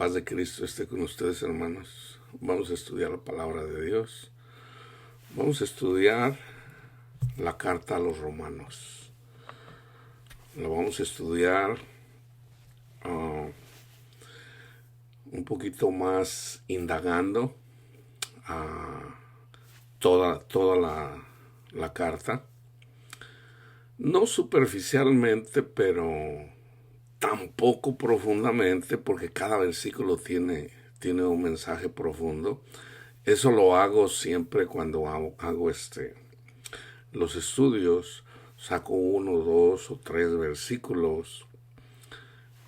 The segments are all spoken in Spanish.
paz de Cristo esté con ustedes, hermanos. Vamos a estudiar la palabra de Dios. Vamos a estudiar la carta a los romanos. La vamos a estudiar un poquito más indagando toda la carta. No superficialmente, pero tampoco profundamente, porque cada versículo tiene un mensaje profundo. Eso lo hago siempre cuando hago los estudios. Saco 1, 2 o 3 versículos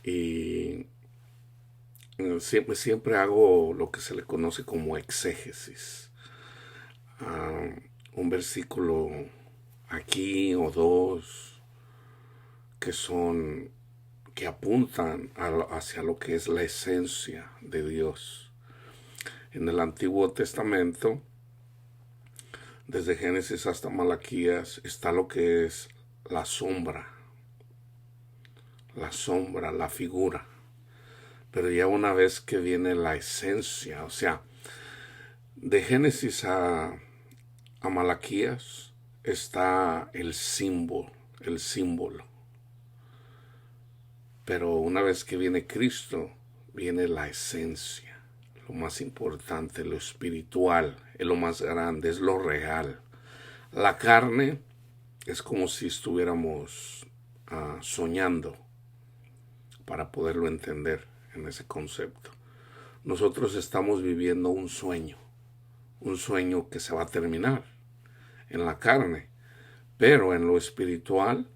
y siempre hago lo que se le conoce como exégesis. Un versículo aquí o dos que apuntan hacia lo que es la esencia de Dios. En el Antiguo Testamento, desde Génesis hasta Malaquías, está lo que es la sombra, la figura. Pero ya una vez que viene la esencia, o sea, de Génesis a Malaquías está el símbolo. Pero una vez que viene Cristo, viene la esencia, lo más importante, lo espiritual, es lo más grande, es lo real. La carne es como si estuviéramos soñando para poderlo entender en ese concepto. Nosotros estamos viviendo un sueño que se va a terminar en la carne, pero en lo espiritual,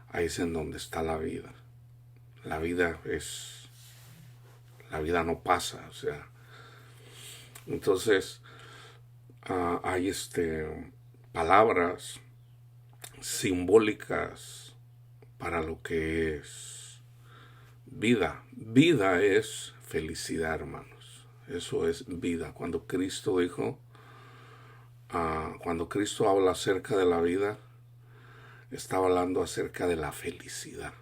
ahí es en donde está la vida. La vida no pasa, o sea. Entonces, hay palabras simbólicas para lo que es vida. Vida es felicidad, hermanos. Eso es vida. Cuando Cristo habla acerca de la vida, está hablando acerca de la felicidad.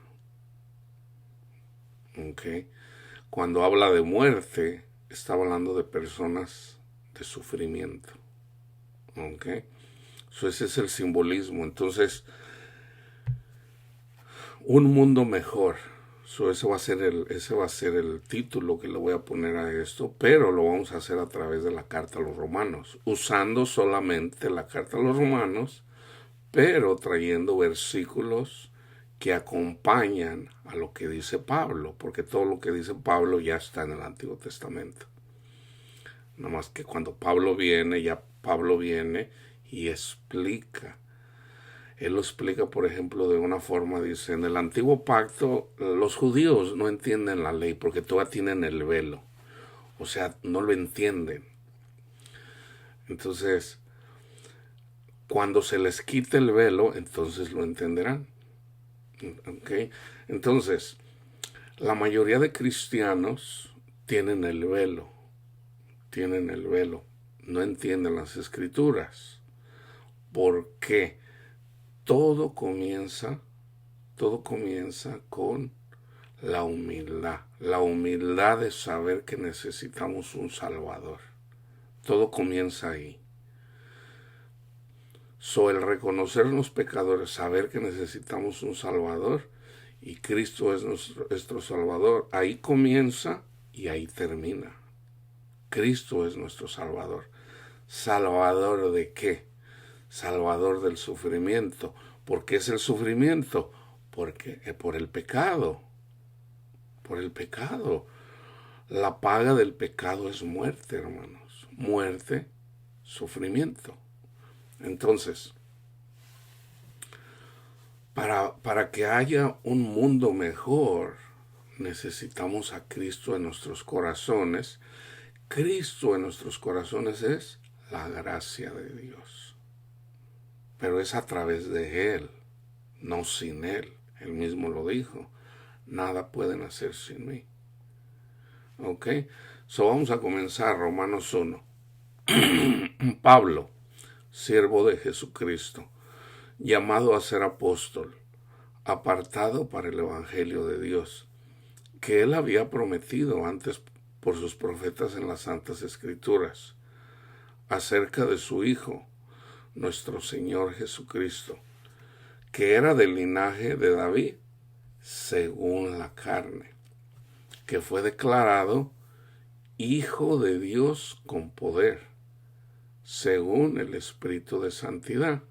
Okay. Cuando habla de muerte, está hablando de personas de sufrimiento. Okay. Ese es el simbolismo. Entonces, un mundo mejor. Ese va a ser el título que le voy a poner a esto, pero lo vamos a hacer a través de la carta a los romanos, usando solamente la carta a los romanos, pero trayendo versículos que acompañan a lo que dice Pablo, porque todo lo que dice Pablo ya está en el Antiguo Testamento. Nada más que cuando Pablo viene y explica. Él lo explica, por ejemplo, de una forma, dice, en el Antiguo Pacto los judíos no entienden la ley porque todavía tienen el velo. O sea, no lo entienden. Entonces, cuando se les quite el velo, entonces lo entenderán. Okay. Entonces, la mayoría de cristianos tienen el velo, no entienden las escrituras. ¿Por qué? Todo comienza con la humildad de saber que necesitamos un Salvador. Todo comienza ahí. El reconocernos pecadores, saber que necesitamos un Salvador y Cristo es nuestro Salvador, ahí comienza y ahí termina. Cristo es nuestro Salvador. ¿Salvador de qué? Salvador del sufrimiento. ¿Por qué es el sufrimiento? Porque por el pecado. Por el pecado. La paga del pecado es muerte, hermanos. Muerte, sufrimiento. Entonces, para que haya un mundo mejor, necesitamos a Cristo en nuestros corazones. Cristo en nuestros corazones es la gracia de Dios. Pero es a través de Él, no sin Él. Él mismo lo dijo. Nada pueden hacer sin mí. Ok. Vamos a comenzar Romanos 1. Pablo, siervo de Jesucristo, llamado a ser apóstol, apartado para el Evangelio de Dios, que Él había prometido antes por sus profetas en las Santas Escrituras, acerca de su Hijo, nuestro Señor Jesucristo, que era del linaje de David, según la carne, que fue declarado Hijo de Dios con poder, según el Espíritu de Santidad,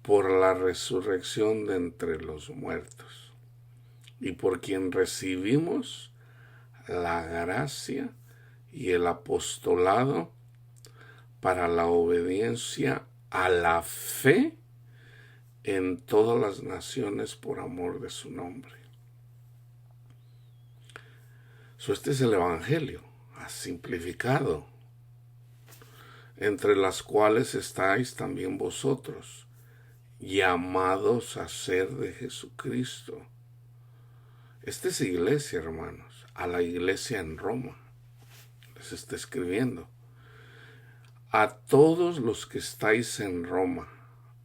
por la resurrección de entre los muertos, y por quien recibimos la gracia y el apostolado para la obediencia a la fe en todas las naciones por amor de su nombre. Este es el Evangelio, simplificado, entre las cuales estáis también vosotros, llamados a ser de Jesucristo. Esta es iglesia, hermanos, a la iglesia en Roma. Les está escribiendo. A todos los que estáis en Roma,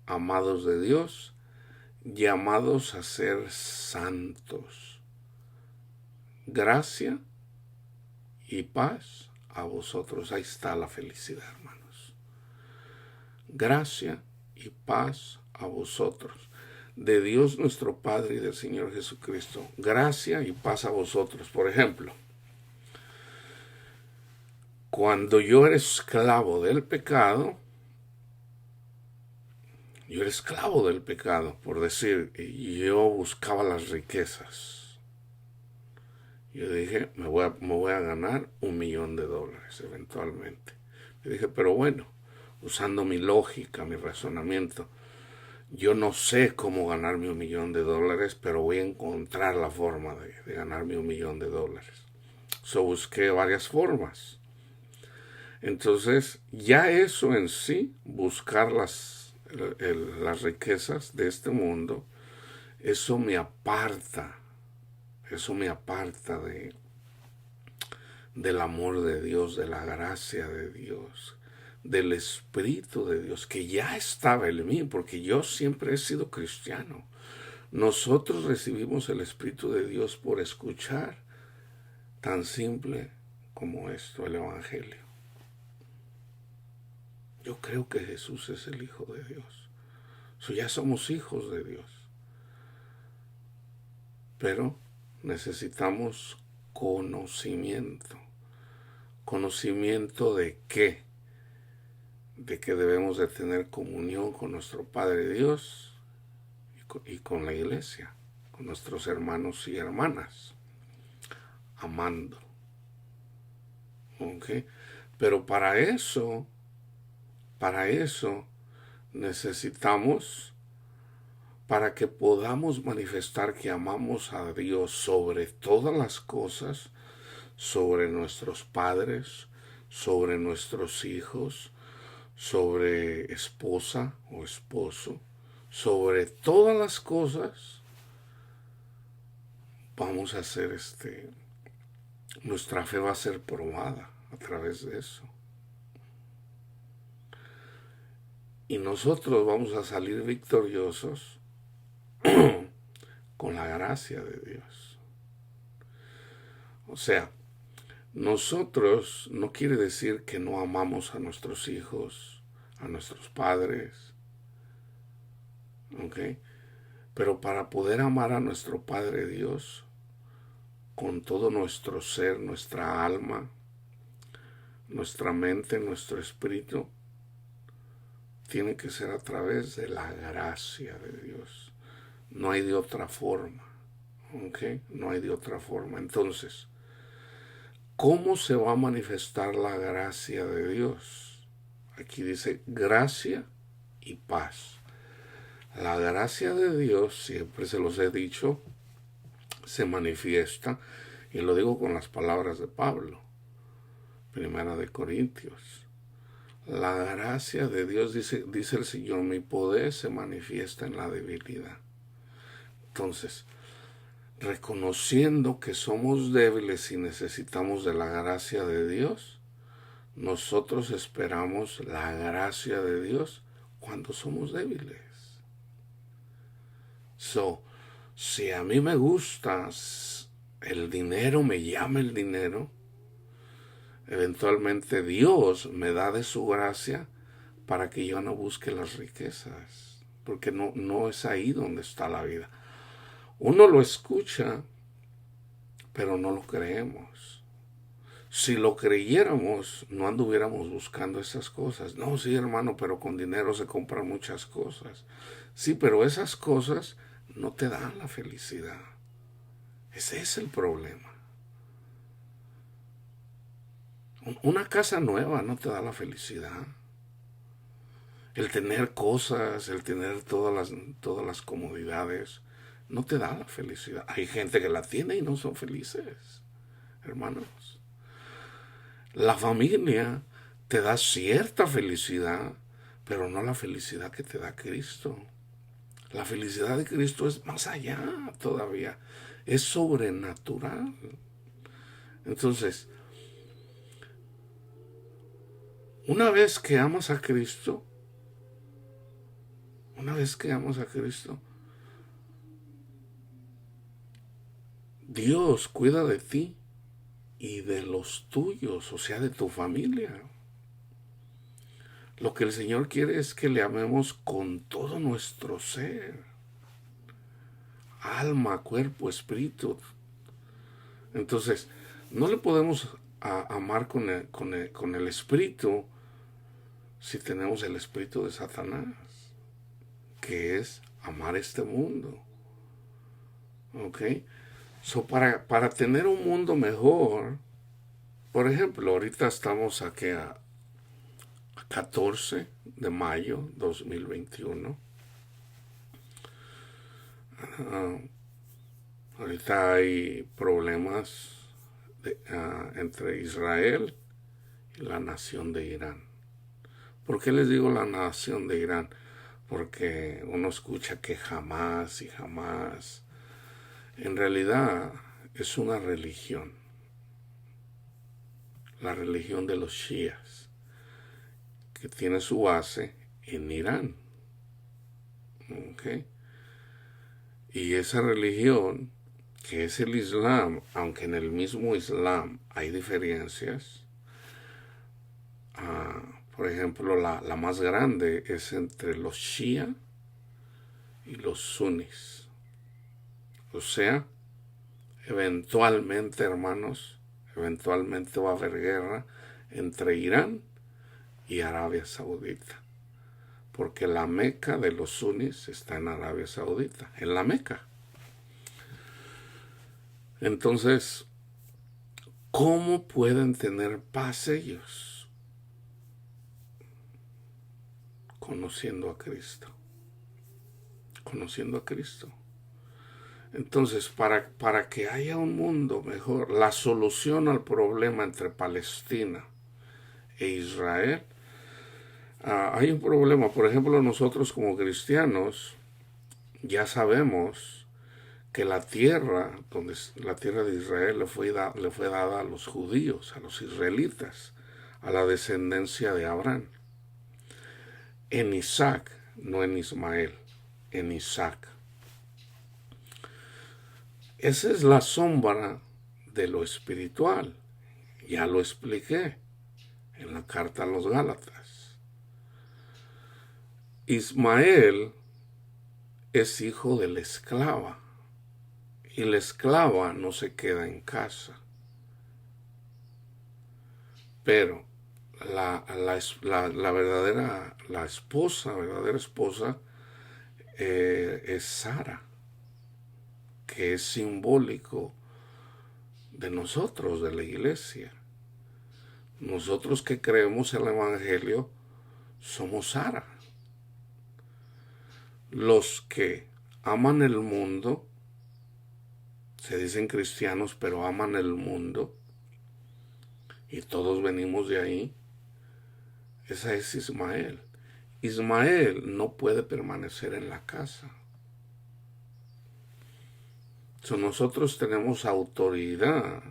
amados de Dios, llamados a ser santos. Gracia y paz a vosotros. Ahí está la felicidad, hermanos. Gracia y paz a vosotros. De Dios nuestro Padre y del Señor Jesucristo. Gracia y paz a vosotros. Por ejemplo, cuando yo era esclavo del pecado, por decir, yo buscaba las riquezas. Yo dije, me voy a ganar $1,000,000 eventualmente. Yo dije, pero bueno, usando mi lógica, mi razonamiento, yo no sé cómo ganarme $1,000,000, pero voy a encontrar la forma de ganarme $1,000,000. Busqué varias formas. Entonces, ya eso en sí, buscar las riquezas de este mundo, eso me aparta del amor de Dios, de la gracia de Dios, del Espíritu de Dios, que ya estaba en mí, porque yo siempre he sido cristiano. Nosotros recibimos el Espíritu de Dios por escuchar tan simple como esto, el Evangelio. Yo creo que Jesús es el Hijo de Dios. Ya somos hijos de Dios. Pero necesitamos conocimiento. ¿Conocimiento de qué? De que debemos de tener comunión con nuestro Padre Dios y con la iglesia, con nuestros hermanos y hermanas, amando. ¿Ok? Pero para eso necesitamos, para que podamos manifestar que amamos a Dios sobre todas las cosas, sobre nuestros padres, sobre nuestros hijos, sobre esposa o esposo, sobre todas las cosas, vamos a hacer nuestra fe va a ser probada a través de eso. Y nosotros vamos a salir victoriosos con la gracia de Dios. O sea, nosotros no quiere decir que no amamos a nuestros hijos, a nuestros padres, ¿ok? Pero para poder amar a nuestro Padre Dios con todo nuestro ser, nuestra alma, nuestra mente, nuestro espíritu, tiene que ser a través de la gracia de Dios. No hay de otra forma, ¿ok? No hay de otra forma. Entonces, ¿cómo se va a manifestar la gracia de Dios? Aquí dice gracia y paz. La gracia de Dios, siempre se los he dicho, se manifiesta, y lo digo con las palabras de Pablo, 1 Corintios. La gracia de Dios, dice el Señor, mi poder se manifiesta en la debilidad. Entonces, reconociendo que somos débiles y necesitamos de la gracia de Dios, nosotros esperamos la gracia de Dios cuando somos débiles. Si a mí me gusta el dinero, me llama el dinero, Eventualmente Dios me da de su gracia para que yo no busque las riquezas, porque no es ahí donde está la vida. Uno lo escucha, pero no lo creemos. Si lo creyéramos, no anduviéramos buscando esas cosas. No, sí, hermano, pero con dinero se compran muchas cosas. Sí, pero esas cosas no te dan la felicidad. Ese es el problema. Una casa nueva no te da la felicidad. El tener cosas, el tener todas las comodidades, no te da la felicidad. Hay gente que la tiene y no son felices, hermanos. La familia te da cierta felicidad, pero no la felicidad que te da Cristo. La felicidad de Cristo es más allá todavía, es sobrenatural. Entonces, una vez que amas a Cristo, Dios cuida de ti y de los tuyos, o sea, de tu familia. Lo que el Señor quiere es que le amemos con todo nuestro ser, alma, cuerpo, espíritu. Entonces, no le podemos amar con el espíritu si tenemos el espíritu de Satanás, que es amar este mundo. ¿Ok? So, para tener un mundo mejor, por ejemplo, ahorita estamos aquí a 14 de mayo 2021. Ahorita hay problemas entre Israel y la nación de Irán. ¿Por qué les digo la nación de Irán? Porque uno escucha que jamás y jamás. En realidad es una religión, la religión de los chiíes, que tiene su base en Irán. ¿Okay? Y esa religión, que es el Islam, aunque en el mismo Islam hay diferencias, por ejemplo, la más grande es entre los shia y los sunis. O sea, eventualmente, hermanos, eventualmente va a haber guerra entre Irán y Arabia Saudita. Porque la Meca de los sunis está en Arabia Saudita, en la Meca. Entonces, ¿cómo pueden tener paz ellos? Conociendo a Cristo. Conociendo a Cristo. Entonces, para que haya un mundo mejor, la solución al problema entre Palestina e Israel, hay un problema. Por ejemplo, nosotros como cristianos ya sabemos que la tierra de Israel le fue dada a los judíos, a los israelitas, a la descendencia de Abraham. En Isaac, no en Ismael, en Isaac. Esa es la sombra de lo espiritual. Ya lo expliqué en la carta a los Gálatas. Ismael es hijo de la esclava. Y la esclava no se queda en casa. Pero la verdadera esposa es Sara, que es simbólico de nosotros, de la iglesia. Nosotros que creemos en el Evangelio somos Sara. Los que aman el mundo, se dicen cristianos, pero aman el mundo, y todos venimos de ahí, esa es Ismael. Ismael no puede permanecer en la casa. Nosotros tenemos autoridad.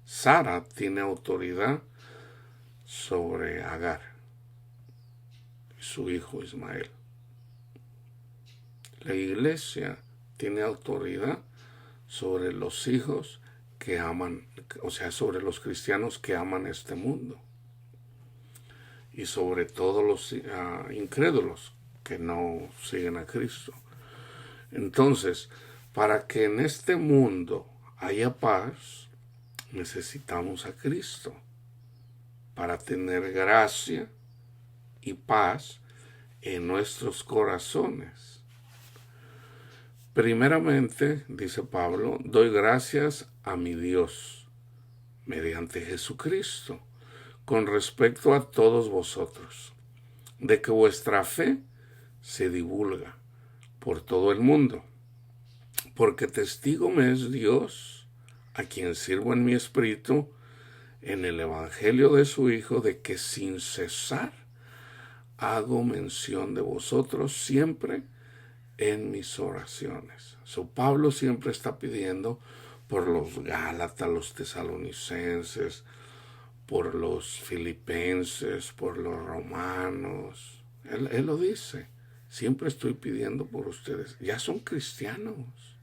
Sara tiene autoridad sobre Agar y su hijo Ismael. La iglesia tiene autoridad sobre los hijos que aman, o sea, sobre los cristianos que aman este mundo. Y sobre todo los incrédulos que no siguen a Cristo. Entonces, para que en este mundo haya paz, necesitamos a Cristo. Para tener gracia y paz en nuestros corazones. Primeramente, dice Pablo, doy gracias a mi Dios mediante Jesucristo con respecto a todos vosotros, de que vuestra fe se divulga por todo el mundo, porque testigo me es Dios, a quien sirvo en mi espíritu, en el evangelio de su Hijo, de que sin cesar hago mención de vosotros siempre en mis oraciones. Pablo siempre está pidiendo por los Gálatas, los tesalonicenses, por los filipenses, por los romanos. Él lo dice. Siempre estoy pidiendo por ustedes. Ya son cristianos.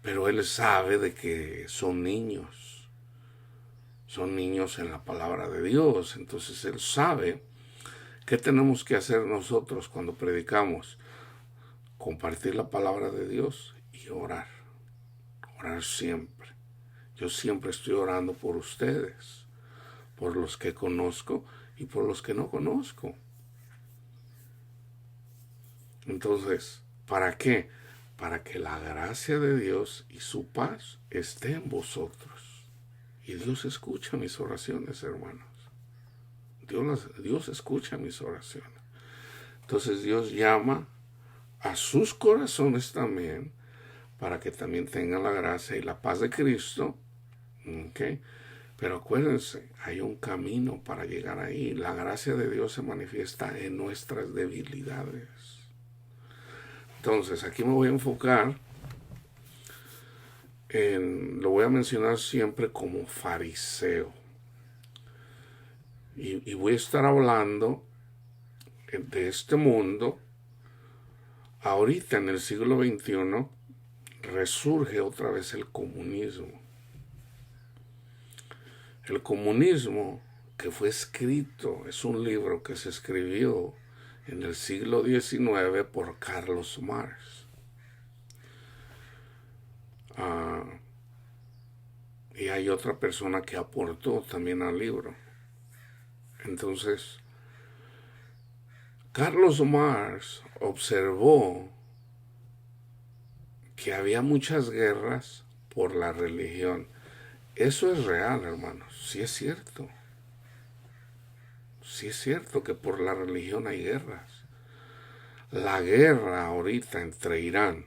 Pero él sabe de que son niños. Son niños en la palabra de Dios. Entonces él sabe qué tenemos que hacer nosotros cuando predicamos. Compartir la palabra de Dios y orar. Orar siempre. Yo siempre estoy orando por ustedes, por los que conozco y por los que no conozco. Entonces, ¿para qué? Para que la gracia de Dios y su paz esté en vosotros. Y Dios escucha mis oraciones, hermanos. Dios escucha mis oraciones. Entonces Dios llama a sus corazones también para que también tengan la gracia y la paz de Cristo. ¿Okay? Pero acuérdense, hay un camino para llegar ahí. La gracia de Dios se manifiesta en nuestras debilidades. Entonces, aquí me voy a enfocar lo voy a mencionar siempre como fariseo. Y voy a estar hablando de este mundo. Ahorita en el siglo XXI resurge otra vez el comunismo. El comunismo que fue escrito, es un libro que se escribió en el siglo XIX por Carlos Marx. Y hay otra persona que aportó también al libro. Entonces, Carlos Marx observó que había muchas guerras por la religión. Eso es real, hermanos. Sí es cierto. Sí es cierto que por la religión hay guerras. La guerra ahorita entre Irán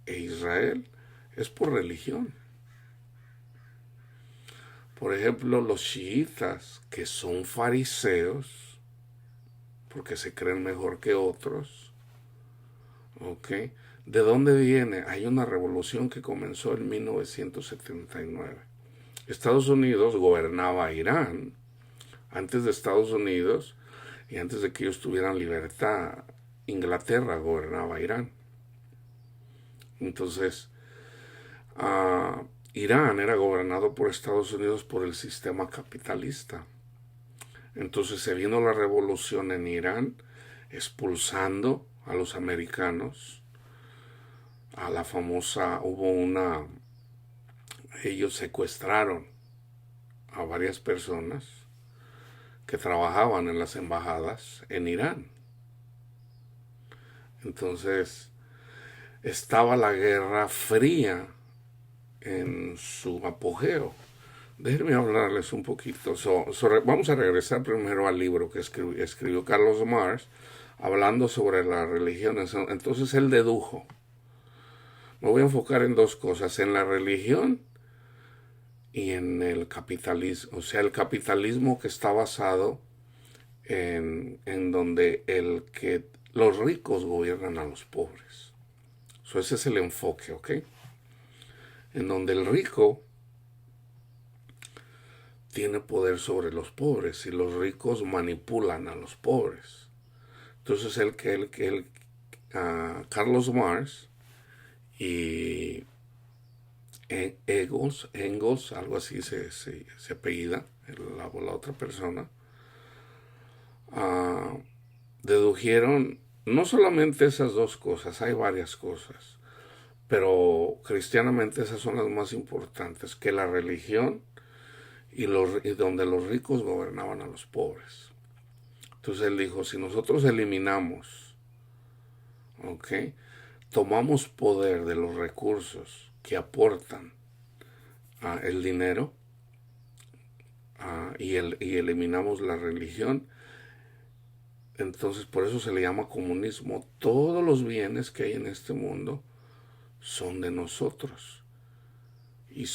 e Israel es por religión. Por ejemplo, los chiitas, que son fariseos, porque se creen mejor que otros, ¿ok? ¿De dónde viene? Hay una revolución que comenzó en 1979. Estados Unidos gobernaba Irán. Antes de Estados Unidos y antes de que ellos tuvieran libertad, Inglaterra gobernaba Irán. Entonces, Irán era gobernado por Estados Unidos por el sistema capitalista. Entonces se vino la revolución en Irán, expulsando a los americanos. A la famosa, ellos secuestraron a varias personas que trabajaban en las embajadas en Irán. Entonces, estaba la Guerra Fría en su apogeo. Déjenme hablarles un poquito. Vamos a regresar primero al libro que escribió Carlos Marx, hablando sobre las religiones. Entonces él dedujo. Me voy a enfocar en dos cosas, en la religión y en el capitalismo. O sea, el capitalismo que está basado en donde los ricos gobiernan a los pobres. Ese es el enfoque, ¿ok? En donde el rico tiene poder sobre los pobres y los ricos manipulan a los pobres. Entonces Carlos Marx y Engels, algo así se apellida, la otra persona, uh, dedujeron no solamente esas dos cosas, hay varias cosas, pero cristianamente esas son las más importantes, que la religión y donde los ricos gobernaban a los pobres. Entonces él dijo, si nosotros eliminamos, ¿ok? Tomamos poder de los recursos que aportan el dinero y eliminamos la religión, entonces por eso se le llama comunismo. Todos los bienes que hay en este mundo son de nosotros y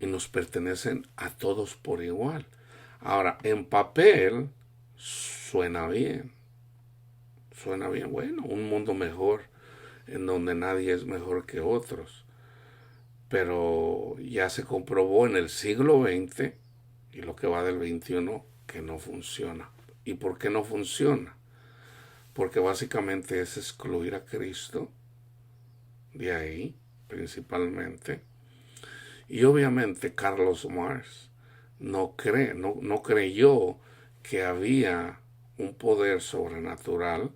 nos pertenecen a todos por igual. Ahora, en papel suena bien, bueno, un mundo mejor en donde nadie es mejor que otros, pero ya se comprobó en el siglo XX y lo que va del XXI que no funciona. ¿Y por qué no funciona? Porque básicamente es excluir a Cristo de ahí, principalmente. Y obviamente Carlos Marx no creyó que había un poder sobrenatural,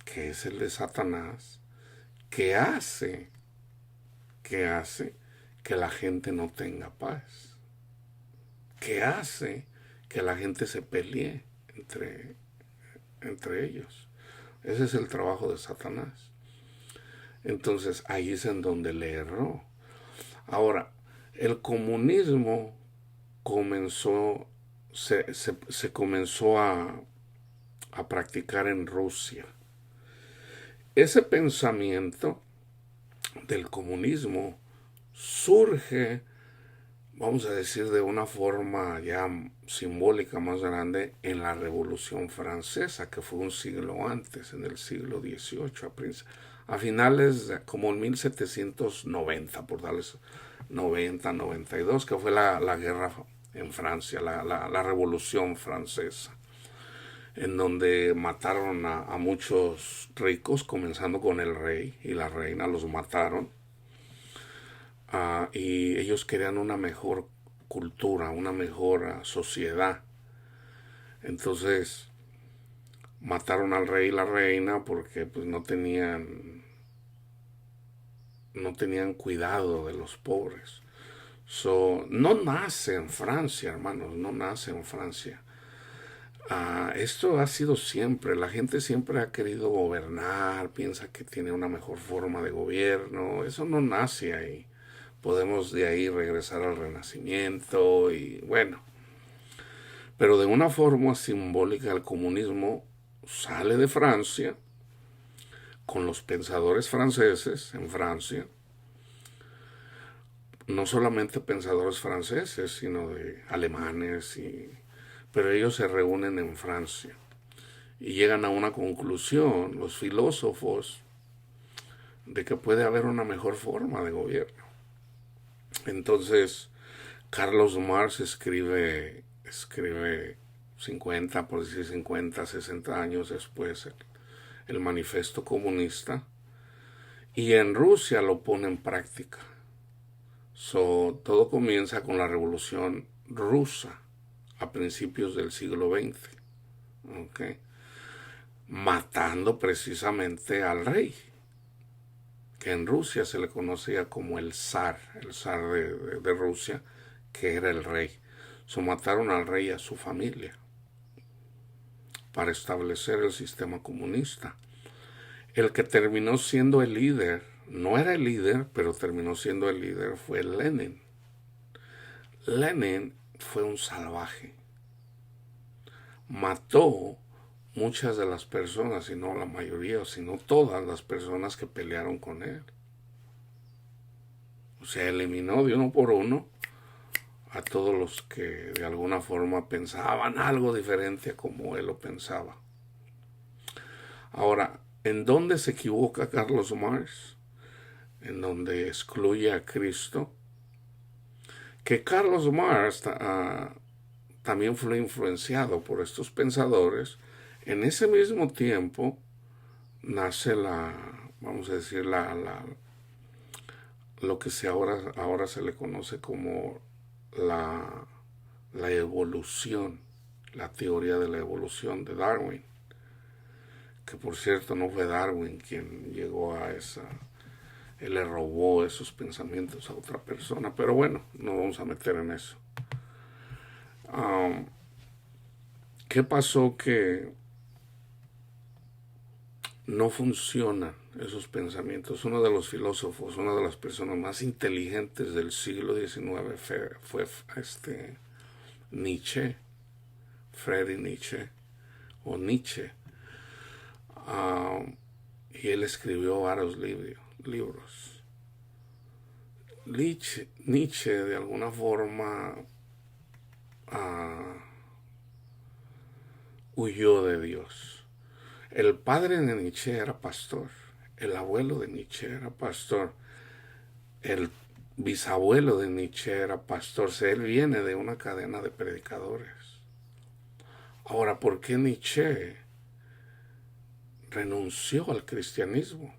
que es el de Satanás, que hace que la gente no tenga paz, que hace que la gente se pelee entre ellos. Ese es el trabajo de Satanás. Entonces ahí es en donde le erró. Ahora, el comunismo se comenzó a practicar en Rusia. Ese pensamiento del comunismo surge, vamos a decir, de una forma ya simbólica más grande en la Revolución Francesa, que fue un siglo antes, en el siglo XVIII, a finales como en 1790, por darles 92, que fue la guerra en Francia, la Revolución Francesa, en donde mataron a muchos ricos, comenzando con el rey y la reina, los mataron. Y ellos querían una mejor cultura, una mejor sociedad. Entonces mataron al rey y la reina porque pues no tenían cuidado de los pobres. No nace en Francia, hermanos, no nace en Francia. Esto ha sido siempre, la gente siempre ha querido gobernar, piensa que tiene una mejor forma de gobierno, eso no nace ahí. Podemos de ahí regresar al Renacimiento y bueno. Pero de una forma simbólica el comunismo sale de Francia con los pensadores franceses en Francia. No solamente pensadores franceses, sino de alemanes, pero ellos se reúnen en Francia y llegan a una conclusión, los filósofos, de que puede haber una mejor forma de gobierno. Entonces, Carlos Marx escribe 50, por decir 50, 60 años después, el Manifiesto Comunista, y en Rusia lo pone en práctica. Todo comienza con la Revolución Rusa a principios del siglo XX, ¿okay? Matando precisamente al rey, que en Rusia se le conocía como el zar de Rusia, que era el rey. Mataron al rey y a su familia para establecer el sistema comunista. El que terminó siendo el líder, no era el líder, pero terminó siendo el líder, fue Lenin. Lenin fue un salvaje. Mató muchas de las personas, si no la mayoría, si no todas las personas que pelearon con él. O sea, eliminó de uno por uno a todos los que de alguna forma pensaban algo diferente a como él lo pensaba. Ahora, ¿en dónde se equivoca Carlos Marx? En donde excluye a Cristo. Que Carlos Marx también fue influenciado por estos pensadores. En ese mismo tiempo nace vamos a decir, lo que ahora se le conoce como la, la evolución, la teoría de la evolución de Darwin, que por cierto no fue Darwin quien llegó a esa, él le robó esos pensamientos a otra persona, pero bueno, no vamos a meter en eso. Um, ¿Qué pasó? Que no funcionan esos pensamientos. Uno de los filósofos, una de las personas más inteligentes del siglo XIX fue Nietzsche, Friedrich Nietzsche, o Nietzsche. Y él escribió varios libros. Nietzsche de alguna forma huyó de Dios. El padre de Nietzsche era pastor, el abuelo de Nietzsche era pastor, el bisabuelo de Nietzsche era pastor. Él viene de una cadena de predicadores. Ahora, ¿por qué Nietzsche renunció al cristianismo?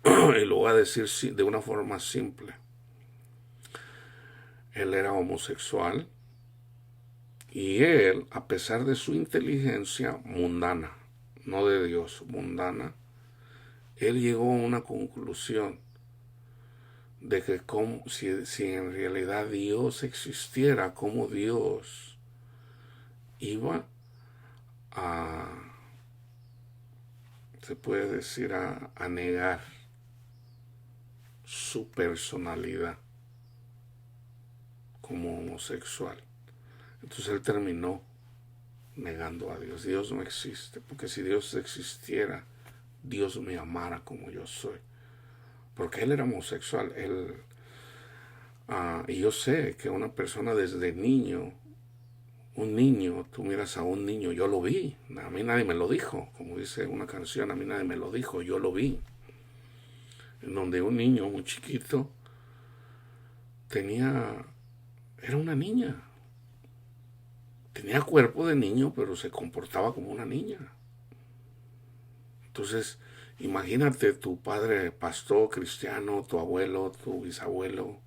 Y lo voy a decir de una forma simple. Él era homosexual y él, a pesar de su inteligencia mundana, no de Dios, mundana, él llegó a una conclusión de que si en realidad Dios existiera, cómo Dios iba a, se puede decir, a negar su personalidad como homosexual. Entonces él terminó negando a Dios. Dios no existe, porque si Dios existiera, Dios me amara como yo soy. Porque él era homosexual. Y yo sé que una persona desde niño, un niño, tú miras a un niño, yo lo vi, a mí nadie me lo dijo, como dice una canción, a mí nadie me lo dijo, yo lo vi. En donde un niño muy chiquito era una niña. Tenía cuerpo de niño, pero se comportaba como una niña. Entonces, imagínate tu padre pastor cristiano, tu abuelo, tu bisabuelo,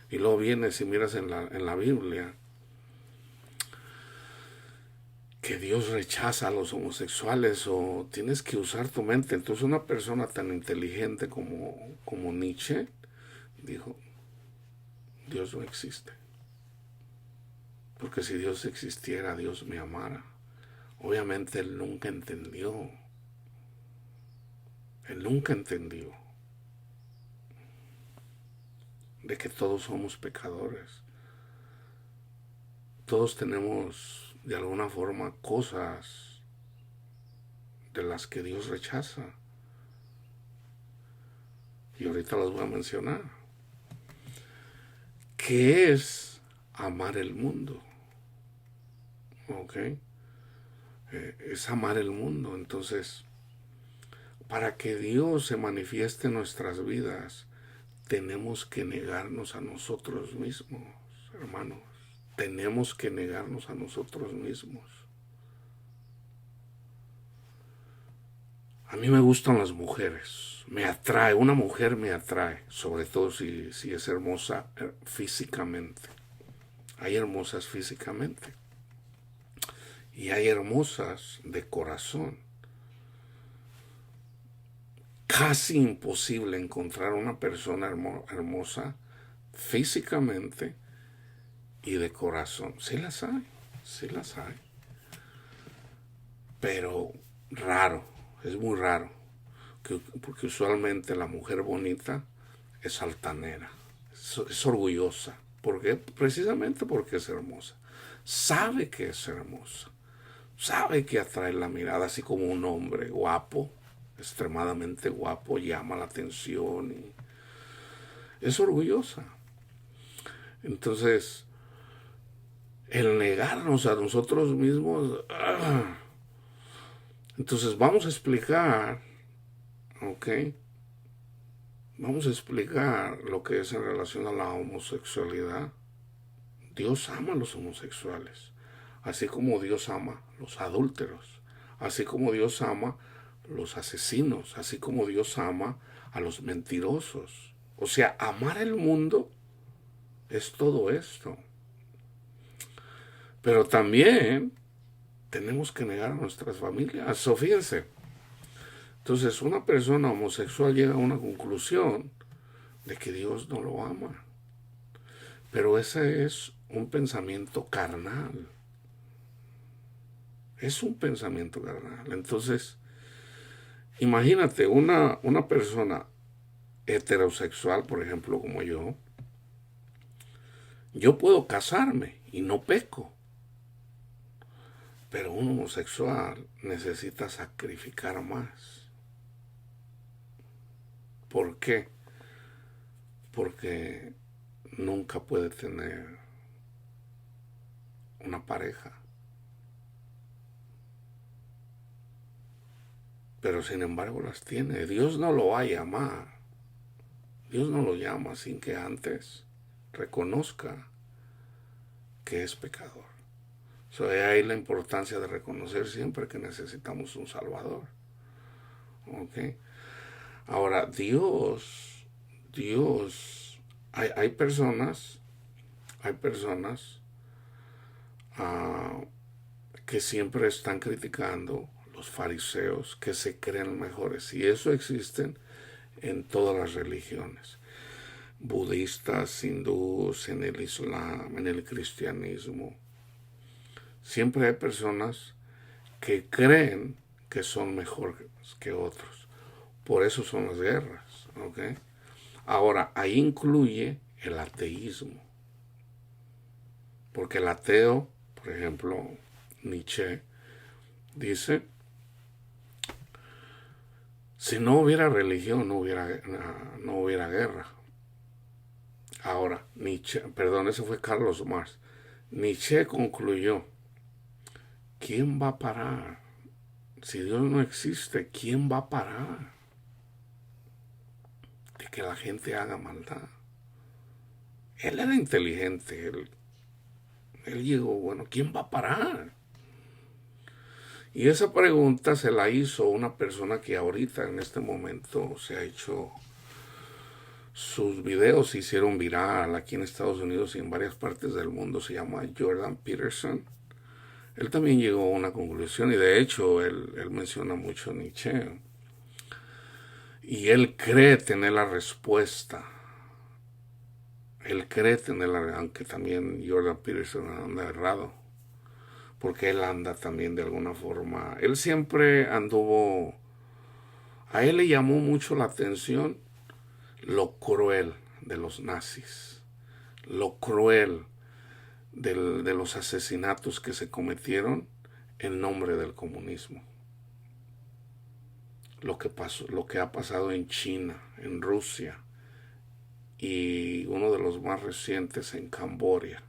y luego vienes y miras en la Biblia que Dios rechaza a los homosexuales, o tienes que usar tu mente. Entonces una persona tan inteligente como Nietzsche dijo, Dios no existe. Porque si Dios existiera, Dios me amara. Obviamente él nunca entendió. Él nunca entendió de que todos somos pecadores. Todos tenemos de alguna forma cosas de las que Dios rechaza. Y ahorita las voy a mencionar. ¿Qué es amar el mundo? ¿Ok? Es amar el mundo. Entonces, para que Dios se manifieste en nuestras vidas, tenemos que negarnos a nosotros mismos, hermanos. Tenemos que negarnos a nosotros mismos. A mí me gustan las mujeres. Me atrae, una mujer me atrae, sobre todo si es hermosa físicamente. Hay hermosas físicamente y hay hermosas de corazón. Casi imposible encontrar una persona hermosa físicamente y de corazón. Sí las hay, sí las hay. Pero raro, es muy raro. Porque usualmente la mujer bonita es altanera, es orgullosa. ¿Por qué? Precisamente porque es hermosa. Sabe que es hermosa. Sabe que atrae la mirada, así como un hombre guapo, extremadamente guapo, llama la atención y es orgullosa. Entonces, el negarnos a nosotros mismos, entonces vamos a explicar, ¿ok? Vamos a explicar lo que es en relación a la homosexualidad. Dios ama a los homosexuales, así como Dios ama a los adúlteros, así como Dios ama a los asesinos, así como Dios ama a los mentirosos. O sea, amar el mundo es todo esto. Pero también tenemos que negar a nuestras familias. So, fíjense. Entonces, una persona homosexual llega a una conclusión de que Dios no lo ama. Pero ese es un pensamiento carnal. Es un pensamiento carnal. Entonces, imagínate una persona heterosexual, por ejemplo, como yo puedo casarme y no peco. Pero un homosexual necesita sacrificar más. ¿Por qué? Porque nunca puede tener una pareja. Pero sin embargo las tiene. Dios no lo va a llamar. Dios no lo llama sin que antes reconozca que es pecador. So, de ahí la importancia de reconocer siempre que necesitamos un Salvador. ¿Ok? Ahora, Dios, hay personas uh, que siempre están criticando los fariseos que se creen mejores. Y eso existe en todas las religiones. Budistas, hindúes, en el Islam, en el cristianismo. Siempre hay personas que creen que son mejores que otros. Por eso son las guerras. ¿Okay? Ahora, ahí incluye el ateísmo. Porque el ateo, por ejemplo, Nietzsche, dice, si no hubiera religión, no hubiera guerra. Ahora, ese fue Carlos Marx. Nietzsche concluyó, ¿quién va a parar? Si Dios no existe, ¿quién va a parar de que la gente haga maldad? Él era inteligente, él llegó, bueno, ¿quién va a parar? Y esa pregunta se la hizo una persona que ahorita, en este momento, se ha hecho, sus videos se hicieron viral aquí en Estados Unidos y en varias partes del mundo. Se llama Jordan Peterson. Él también llegó a una conclusión y de hecho él menciona mucho a Nietzsche. Y él cree tener la respuesta. Él cree tenerla, aunque también Jordan Peterson anda errado. Porque él anda también de alguna forma. Él siempre anduvo. A él le llamó mucho la atención lo cruel de los nazis. Lo cruel de los asesinatos que se cometieron en nombre del comunismo. Lo que ha pasado en China, en Rusia y uno de los más recientes en Camboya.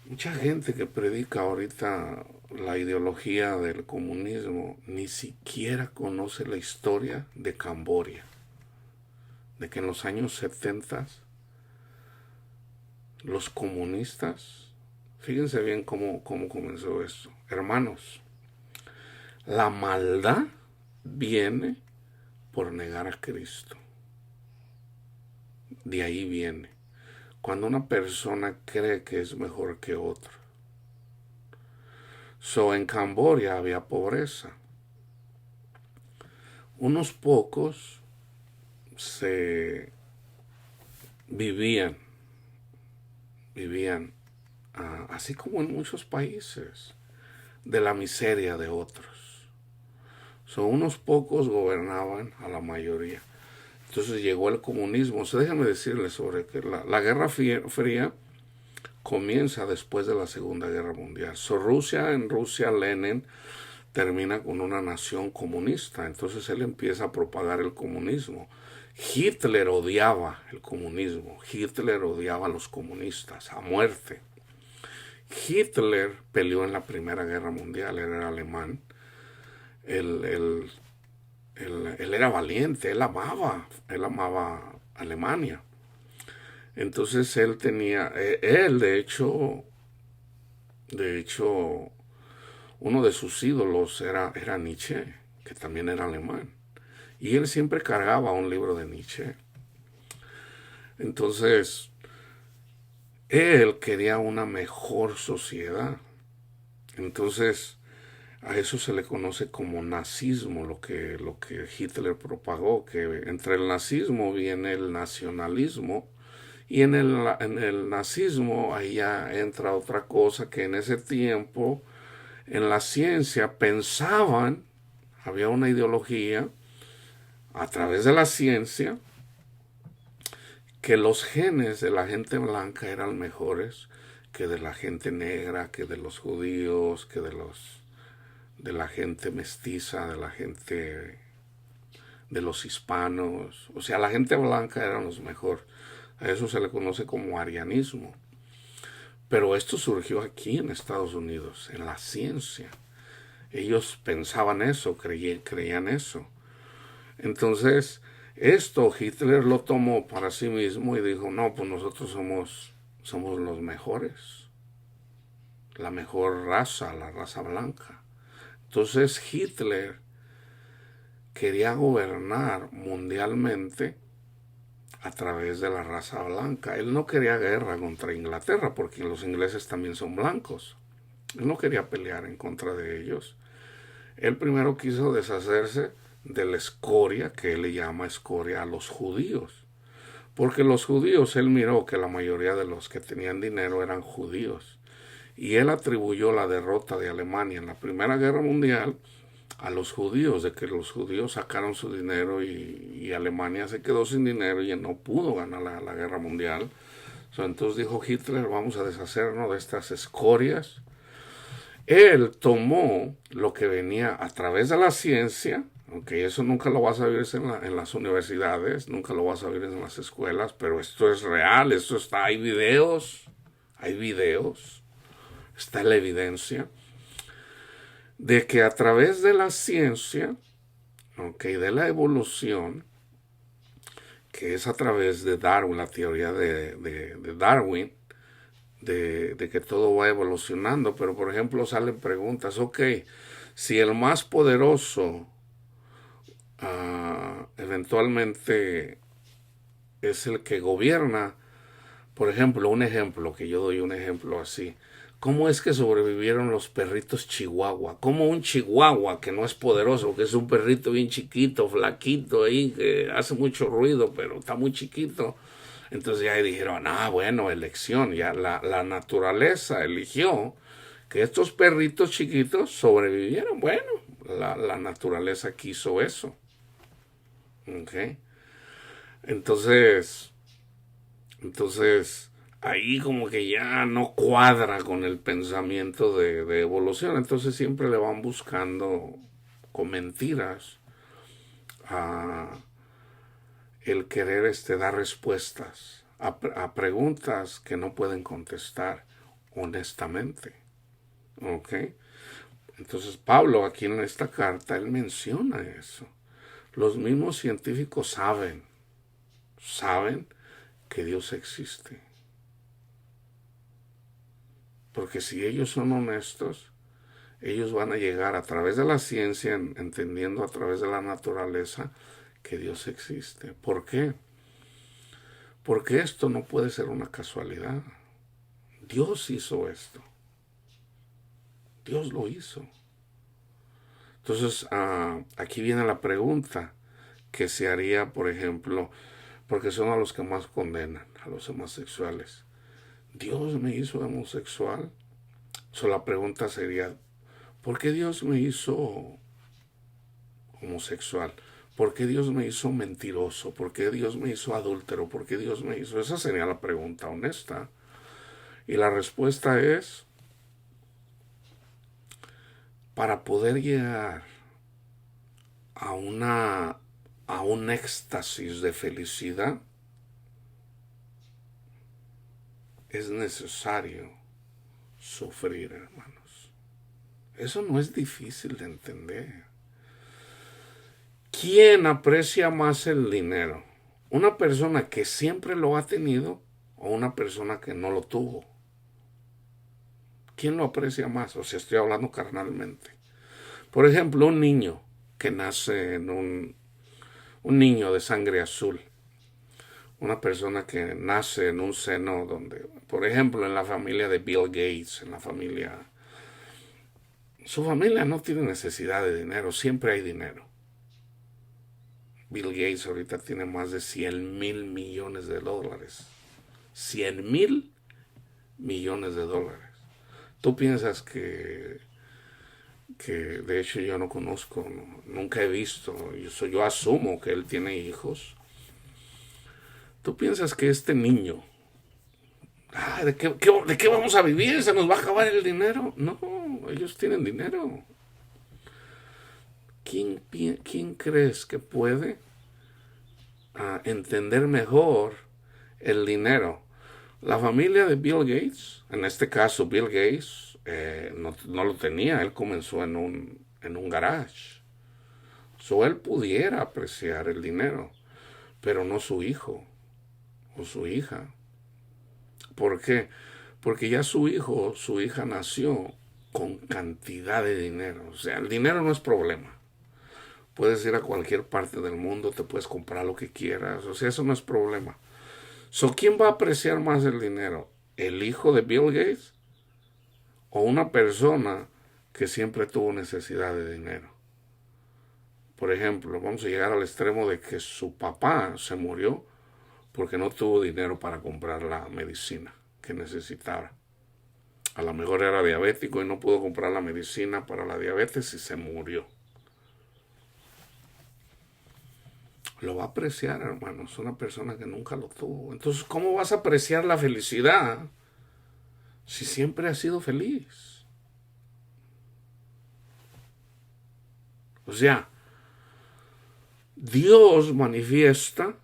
Mucha gente que predica ahorita la ideología del comunismo ni siquiera conoce la historia de Camboya. De que en los años 70 los comunistas, fíjense bien cómo comenzó esto. Hermanos, la maldad viene por negar a Cristo. De ahí viene. Cuando una persona cree que es mejor que otro. En Camboya había pobreza. Unos pocos vivían así como en muchos países, de la miseria de otros. Unos pocos gobernaban a la mayoría. Entonces llegó el comunismo. Déjenme decirles sobre que la Guerra Fría comienza después de la Segunda Guerra Mundial. En Rusia, Lenin termina con una nación comunista. Entonces él empieza a propagar el comunismo. Hitler odiaba el comunismo. Hitler odiaba a los comunistas a muerte. Hitler peleó en la Primera Guerra Mundial. Él era alemán. Él era valiente. Él amaba Alemania. Entonces él de hecho, uno de sus ídolos era Nietzsche, que también era alemán. Y él siempre cargaba un libro de Nietzsche. Entonces, él quería una mejor sociedad. Entonces, a eso se le conoce como nazismo, lo que Hitler propagó, que entre el nazismo viene el nacionalismo, y en el nazismo ahí ya entra otra cosa, que en ese tiempo en la ciencia pensaban, había una ideología a través de la ciencia, que los genes de la gente blanca eran mejores que de la gente negra, que de los judíos, que de la gente mestiza, de la gente de los hispanos. O sea, la gente blanca eran los mejores. A eso se le conoce como arianismo. Pero esto surgió aquí en Estados Unidos, en la ciencia. Ellos pensaban eso, creían eso. Entonces, esto Hitler lo tomó para sí mismo y dijo, no, pues nosotros somos los mejores, la mejor raza, la raza blanca. Entonces Hitler quería gobernar mundialmente a través de la raza blanca. Él no quería guerra contra Inglaterra, porque los ingleses también son blancos. Él no quería pelear en contra de ellos. Él primero quiso deshacerse de la escoria, que él le llama escoria, a los judíos. Porque los judíos, él miró que la mayoría de los que tenían dinero eran judíos. Y él atribuyó la derrota de Alemania en la Primera Guerra Mundial a los judíos, de que los judíos sacaron su dinero y Alemania se quedó sin dinero y no pudo ganar la guerra mundial. Entonces dijo Hitler, vamos a deshacernos de estas escorias. Él tomó lo que venía a través de la ciencia, aunque eso nunca lo vas a ver en las universidades, nunca lo vas a ver en las escuelas, pero esto es real, esto está, hay videos, está la evidencia de que a través de la ciencia, de la evolución, que es a través de Darwin, la teoría de Darwin, de que todo va evolucionando, pero por ejemplo salen preguntas, si el más poderoso eventualmente es el que gobierna, por ejemplo, que yo doy un ejemplo así, ¿cómo es que sobrevivieron los perritos chihuahua? ¿Cómo un chihuahua que no es poderoso, que es un perrito bien chiquito, flaquito ahí, que hace mucho ruido, pero está muy chiquito? Entonces ya dijeron, bueno, elección, ya la naturaleza eligió que estos perritos chiquitos sobrevivieron. Bueno, la naturaleza quiso eso. Entonces, ahí como que ya no cuadra con el pensamiento de evolución. Entonces siempre le van buscando con mentiras a el querer dar respuestas a preguntas que no pueden contestar honestamente. Entonces Pablo aquí en esta carta, él menciona eso. Los mismos científicos saben que Dios existe. Porque si ellos son honestos, ellos van a llegar a través de la ciencia, entendiendo a través de la naturaleza, que Dios existe. ¿Por qué? Porque esto no puede ser una casualidad. Dios hizo esto. Dios lo hizo. Entonces, aquí viene la pregunta que se haría, por ejemplo, porque son a los que más condenan, a los homosexuales. ¿Dios me hizo homosexual? La pregunta sería, ¿por qué Dios me hizo homosexual? ¿Por qué Dios me hizo mentiroso? ¿Por qué Dios me hizo adúltero? ¿Por qué Dios me hizo? Esa sería la pregunta honesta. Y la respuesta es, para poder llegar a un éxtasis de felicidad, es necesario sufrir, hermanos. Eso no es difícil de entender. ¿Quién aprecia más el dinero? ¿Una persona que siempre lo ha tenido o una persona que no lo tuvo? ¿Quién lo aprecia más? O sea, estoy hablando carnalmente. Por ejemplo, un niño que nace un niño de sangre azul, una persona que nace en un seno donde, por ejemplo, en la familia de Bill Gates, su familia no tiene necesidad de dinero, siempre hay dinero. Bill Gates ahorita tiene más de 100,000 millones de dólares. 100,000 millones de dólares. Tú piensas que de hecho yo no conozco, nunca he visto, yo asumo que él tiene hijos. Tú piensas que este niño, ¿de qué vamos a vivir? ¿Se nos va a acabar el dinero? No, ellos tienen dinero. ¿Quién crees que puede entender mejor el dinero? La familia de Bill Gates, en este caso Bill Gates, no lo tenía, él comenzó en un garage. Él pudiera apreciar el dinero, pero no su hijo o su hija. ¿Por qué? Porque ya su hijo o su hija nació con cantidad de dinero. O sea, el dinero no es problema. Puedes ir a cualquier parte del mundo, te puedes comprar lo que quieras. O sea, eso no es problema. ¿Quién va a apreciar más el dinero? ¿El hijo de Bill Gates? ¿O una persona que siempre tuvo necesidad de dinero? Por ejemplo, vamos a llegar al extremo de que su papá se murió porque no tuvo dinero para comprar la medicina que necesitaba. A lo mejor era diabético y no pudo comprar la medicina para la diabetes y se murió. Lo va a apreciar, hermanos, una persona que nunca lo tuvo. Entonces, ¿cómo vas a apreciar la felicidad si siempre has sido feliz? O sea, Dios manifiesta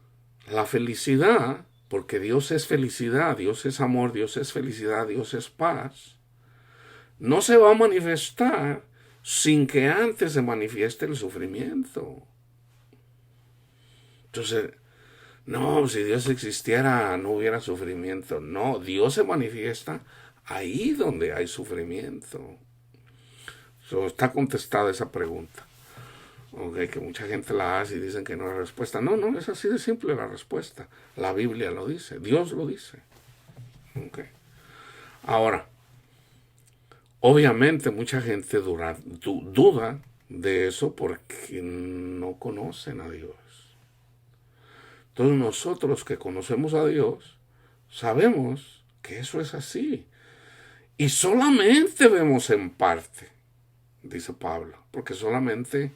la felicidad, porque Dios es felicidad, Dios es amor, Dios es felicidad, Dios es paz. No se va a manifestar sin que antes se manifieste el sufrimiento. Entonces, no, si Dios existiera no hubiera sufrimiento. No, Dios se manifiesta ahí donde hay sufrimiento. Está contestada esa pregunta. Okay, que mucha gente la hace y dicen que no hay respuesta. No, es así de simple la respuesta. La Biblia lo dice, Dios lo dice. Okay. Ahora, obviamente mucha gente duda de eso porque no conocen a Dios. Entonces nosotros que conocemos a Dios, sabemos que eso es así. Y solamente vemos en parte, dice Pablo, porque solamente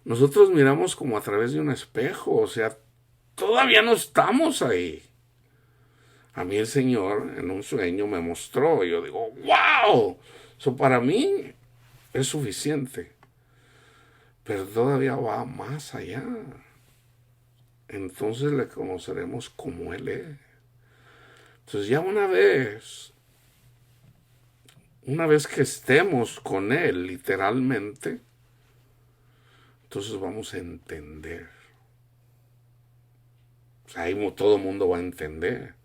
nosotros miramos como a través de un espejo, o sea, todavía no estamos ahí. A mí el Señor en un sueño me mostró y yo digo, ¡wow! Eso para mí es suficiente. Pero todavía va más allá. Entonces le conoceremos como Él es. Entonces ya una vez que estemos con Él literalmente, entonces vamos a entender. O sea, ahí todo el mundo va a entender.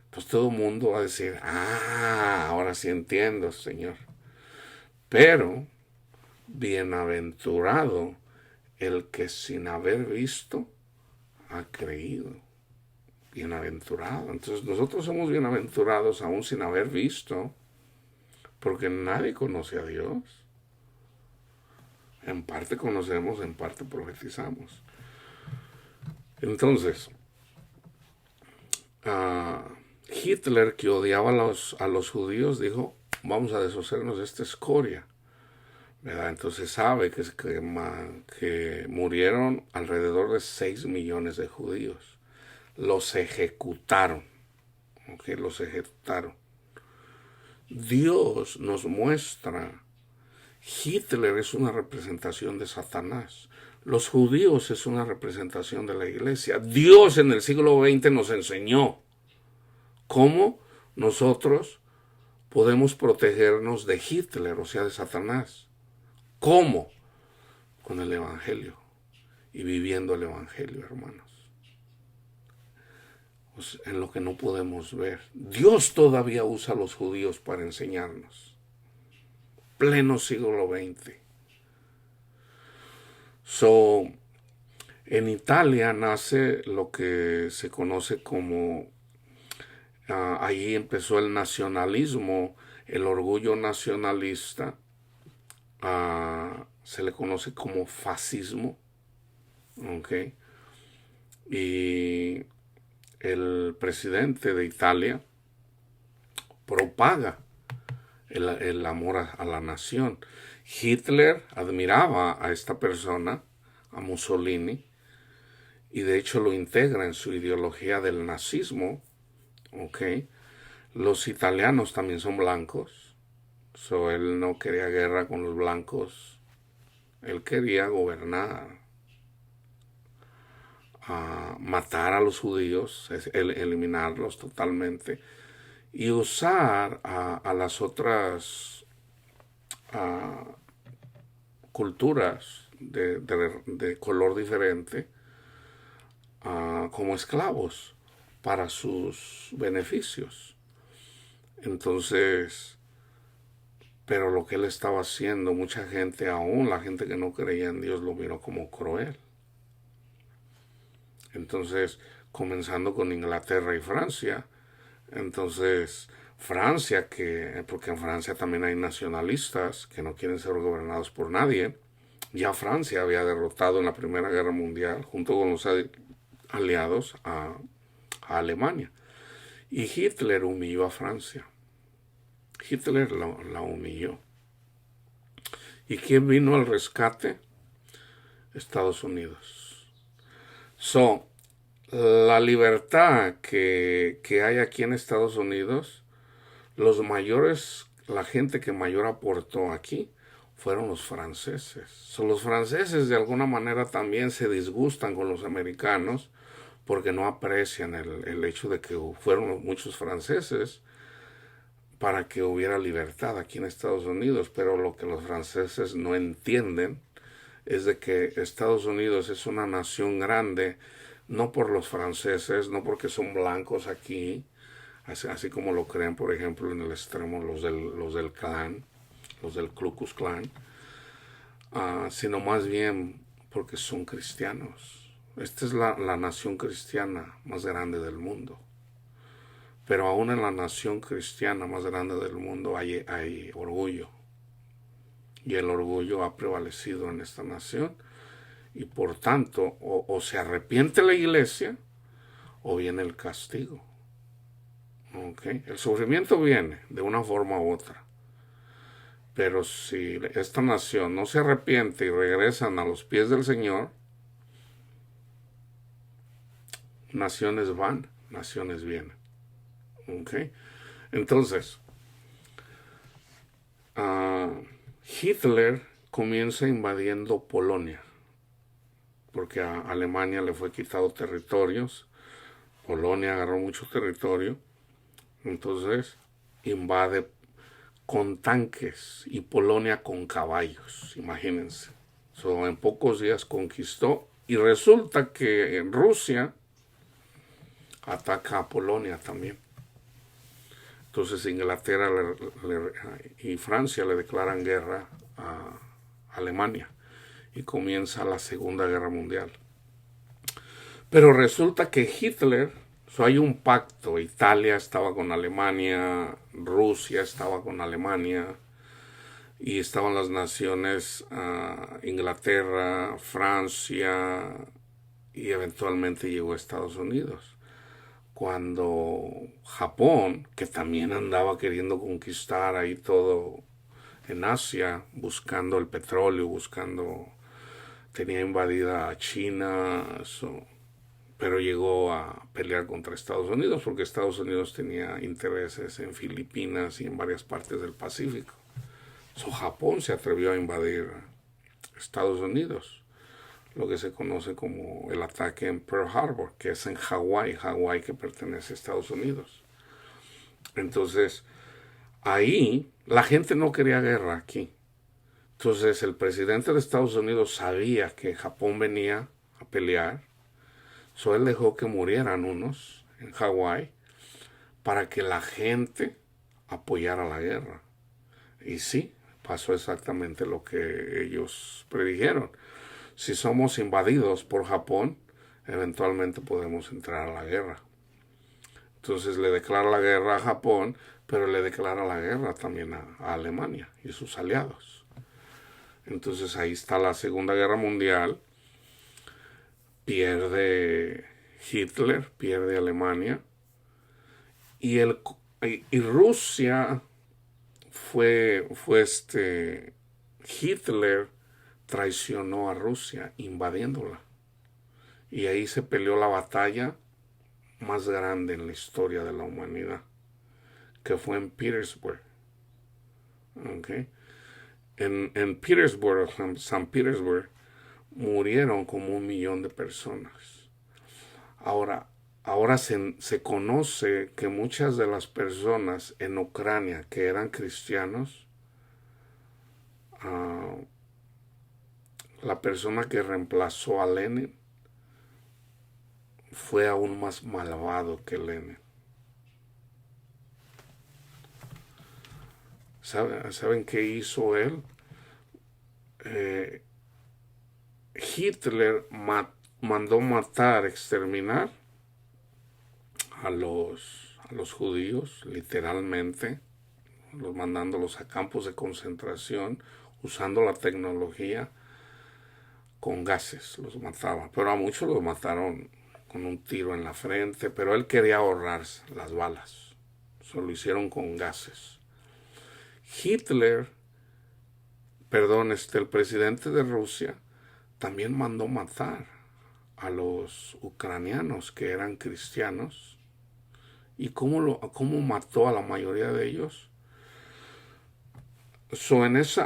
Pues todo el mundo va a decir, ahora sí entiendo, Señor. Pero, bienaventurado el que sin haber visto ha creído. Bienaventurado. Entonces nosotros somos bienaventurados aún sin haber visto, porque nadie conoce a Dios. En parte conocemos, en parte profetizamos. Entonces, Hitler, que odiaba a los judíos, dijo, vamos a deshacernos de esta escoria. ¿Verdad? Entonces sabe que murieron alrededor de 6 millones de judíos. Los ejecutaron. ¿Okay? Los ejecutaron. Dios nos muestra, Hitler es una representación de Satanás. Los judíos es una representación de la iglesia. Dios en el siglo XX nos enseñó cómo nosotros podemos protegernos de Hitler, o sea, de Satanás. ¿Cómo? Con el Evangelio y viviendo el Evangelio, hermanos. Pues en lo que no podemos ver. Dios todavía usa a los judíos para enseñarnos. Pleno siglo XX. En Italia nace lo que se conoce como, ahí empezó el nacionalismo, el orgullo nacionalista, se le conoce como fascismo, ¿ok? Y el presidente de Italia propaga el amor a la nación. Hitler admiraba a esta persona, a Mussolini, y de hecho lo integra en su ideología del nazismo, ¿ok? Los italianos también son blancos, él no quería guerra con los blancos, él quería gobernar, matar a los judíos, eliminarlos totalmente y usar a las otras culturas de color diferente como esclavos para sus beneficios. Entonces, pero lo que él estaba haciendo, mucha gente, aún la gente que no creía en Dios, lo miró como cruel. Entonces, comenzando con Inglaterra y Francia, entonces Francia, porque en Francia también hay nacionalistas que no quieren ser gobernados por nadie, ya Francia había derrotado en la Primera Guerra Mundial, junto con los aliados, a Alemania. Y Hitler humilló a Francia. Hitler la humilló. ¿Y quién vino al rescate? Estados Unidos. La libertad que hay aquí en Estados Unidos, la gente que mayor aportó aquí fueron los franceses. Los franceses de alguna manera también se disgustan con los americanos porque no aprecian el hecho de que fueron muchos franceses para que hubiera libertad aquí en Estados Unidos, pero lo que los franceses no entienden es de que Estados Unidos es una nación grande, no por los franceses, no porque son blancos aquí, así como lo creen, por ejemplo, en el extremo los del clan, los del Ku Klux Klan, sino más bien porque son cristianos. Esta es la nación cristiana más grande del mundo. Pero aún en la nación cristiana más grande del mundo hay orgullo. Y el orgullo ha prevalecido en esta nación. Y por tanto, o se arrepiente la iglesia, o viene el castigo. ¿Okay? El sufrimiento viene de una forma u otra. Pero si esta nación no se arrepiente y regresan a los pies del Señor, naciones van, naciones vienen. ¿Okay? Entonces, Hitler comienza invadiendo Polonia, porque a Alemania le fue quitado territorios, Polonia agarró mucho territorio, entonces invade con tanques y Polonia con caballos, imagínense. En pocos días conquistó y resulta que en Rusia ataca a Polonia también. Entonces Inglaterra y Francia le declaran guerra a Alemania y comienza la Segunda Guerra Mundial. Pero resulta que Hitler, hay un pacto, Italia estaba con Alemania, Rusia estaba con Alemania y estaban las naciones Inglaterra, Francia y eventualmente llegó a Estados Unidos. Cuando Japón, que también andaba queriendo conquistar ahí todo en Asia, buscando el petróleo, tenía invadida a China, pero llegó a pelear contra Estados Unidos porque Estados Unidos tenía intereses en Filipinas y en varias partes del Pacífico. Japón se atrevió a invadir Estados Unidos, lo que se conoce como el ataque en Pearl Harbor, que es en Hawái que pertenece a Estados Unidos. Entonces, ahí la gente no quería guerra aquí. Entonces, el presidente de Estados Unidos sabía que Japón venía a pelear, él dejó que murieran unos en Hawái para que la gente apoyara la guerra. Y sí, pasó exactamente lo que ellos predijeron. si somos invadidos por Japón, eventualmente podemos entrar a la guerra. Entonces le declara la guerra a Japón, pero le declara la guerra también a Alemania y sus aliados. Entonces ahí está la Segunda Guerra Mundial. Pierde Hitler, pierde Alemania. Y Rusia fue Hitler traicionó a Rusia invadiéndola. Y ahí se peleó la batalla más grande en la historia de la humanidad, que fue en Petersburg. ¿Okay? En Petersburg, San Petersburg, murieron como 1 millón de personas. Ahora se conoce que muchas de las personas en Ucrania que eran cristianos, la persona que reemplazó a Lenin fue aún más malvado que Lenin. ¿Saben qué hizo él? Hitler mandó matar, exterminar a los judíos, literalmente, mandándolos a campos de concentración, usando la tecnología, con gases los mataba. Pero a muchos los mataron con un tiro en la frente, pero él quería ahorrarse las balas. Eso lo hicieron con gases. Hitler, el presidente de Rusia, también mandó matar a los ucranianos que eran cristianos. ¿Y cómo mató a la mayoría de ellos?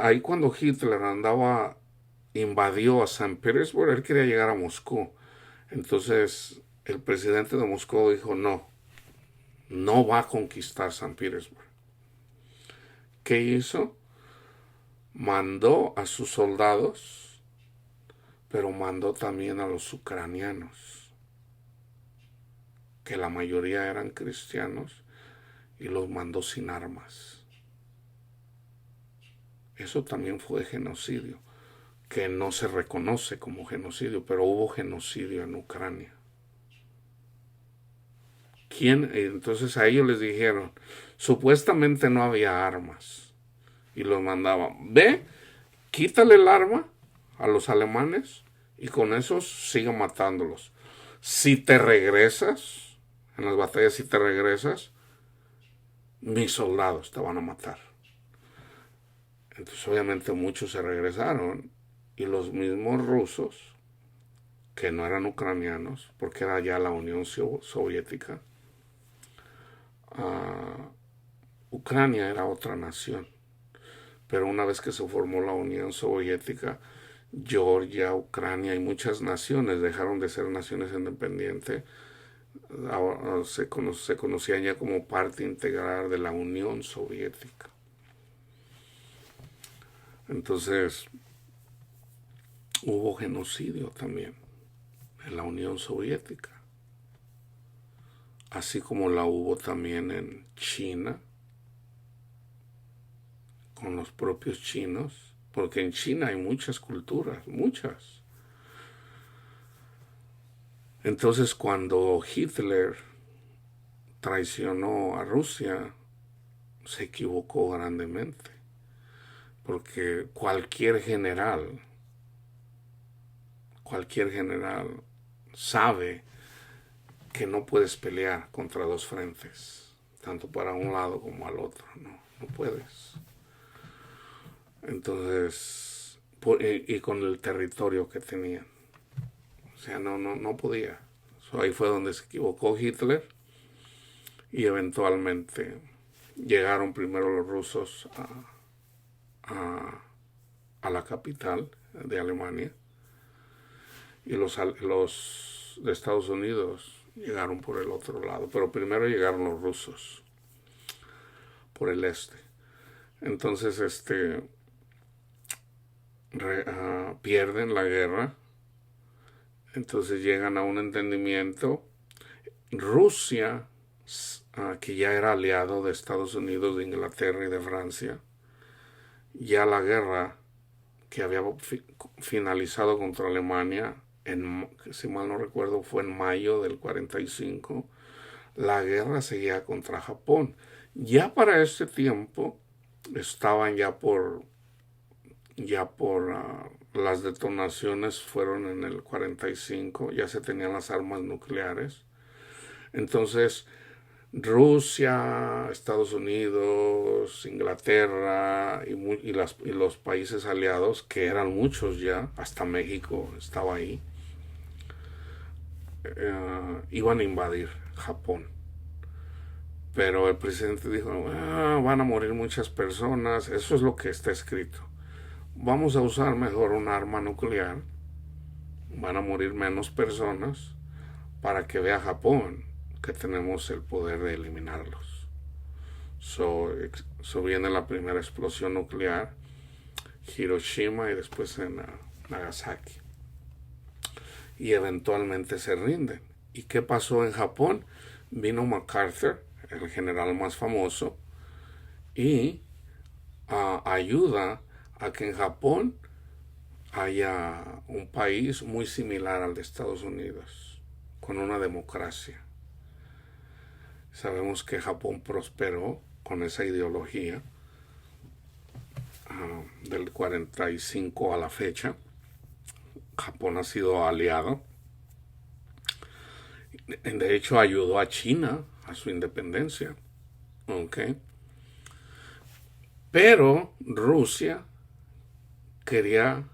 Ahí cuando Hitler invadió a San Petersburg, él quería llegar a Moscú. Entonces el presidente de Moscú dijo, no va a conquistar San Petersburg. ¿Qué hizo? Mandó a sus soldados, pero mandó también a los ucranianos, que la mayoría eran cristianos, y los mandó sin armas. Eso también fue genocidio, que no se reconoce como genocidio, pero hubo genocidio en Ucrania. Entonces a ellos les dijeron, supuestamente no había armas, y los mandaban, quítale el arma a los alemanes y con eso sigue matándolos. Si te regresas, en las batallas, si te regresas, mis soldados te van a matar. Entonces obviamente muchos se regresaron y los mismos rusos, que no eran ucranianos, porque era ya la Unión Soviética, Ucrania era otra nación. Pero una vez que se formó la Unión Soviética, Georgia, Ucrania y muchas naciones dejaron de ser naciones independientes. Ahora se conocían ya como parte integral de la Unión Soviética. Entonces hubo genocidio también en la Unión Soviética, así como la hubo también en China, con los propios chinos, porque en China hay muchas culturas, muchas. Entonces cuando Hitler traicionó a Rusia, se equivocó grandemente, porque cualquier general sabe que no puedes pelear contra dos frentes, tanto para un lado como al otro, no puedes. Entonces, y con el territorio que tenían, o sea, no podía. Ahí fue donde se equivocó Hitler, y eventualmente llegaron primero los rusos a la capital de Alemania, y los de Estados Unidos llegaron por el otro lado, pero primero llegaron los rusos por el este. Entonces pierden la guerra, entonces llegan a un entendimiento. Rusia, que ya era aliado de Estados Unidos, de Inglaterra y de Francia, ya la guerra que había finalizado contra Alemania, si mal no recuerdo fue en mayo del 45, la guerra seguía contra Japón. Ya para este tiempo estaban las detonaciones fueron en el 45, ya se tenían las armas nucleares. Entonces Rusia, Estados Unidos, Inglaterra y los países aliados, que eran muchos ya, hasta México estaba ahí, iban a invadir Japón. Pero el presidente dijo, van a morir muchas personas, eso es lo que está escrito. Vamos a usar mejor un arma nuclear, van a morir menos personas, para que vea Japón que tenemos el poder de eliminarlos. So viene la primera explosión nuclear, Hiroshima y después en Nagasaki. Y eventualmente se rinden. ¿Y qué pasó en Japón? Vino MacArthur, el general más famoso, y ayuda a que en Japón haya un país muy similar al de Estados Unidos, con una democracia. Sabemos que Japón prosperó con esa ideología del 45 a la fecha. Japón ha sido aliado. De hecho, ayudó a China a su independencia. ¿Okay? Pero Rusia quería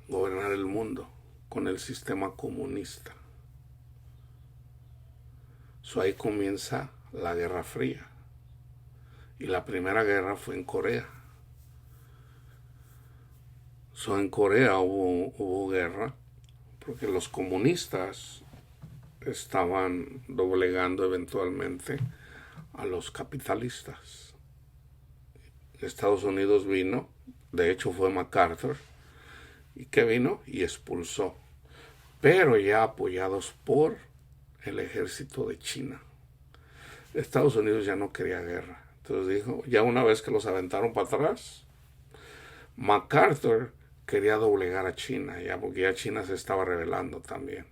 gobernar el mundo con el sistema comunista. Ahí comienza la Guerra Fría. Y la primera guerra fue en Corea. En Corea hubo guerra porque los comunistas estaban doblegando eventualmente a los capitalistas. Estados Unidos vino, de hecho fue MacArthur, y que vino y expulsó, pero ya apoyados por el ejército de China. Estados Unidos ya no quería guerra, entonces dijo, ya una vez que los aventaron para atrás, MacArthur quería doblegar a China, ya porque ya China se estaba rebelando también.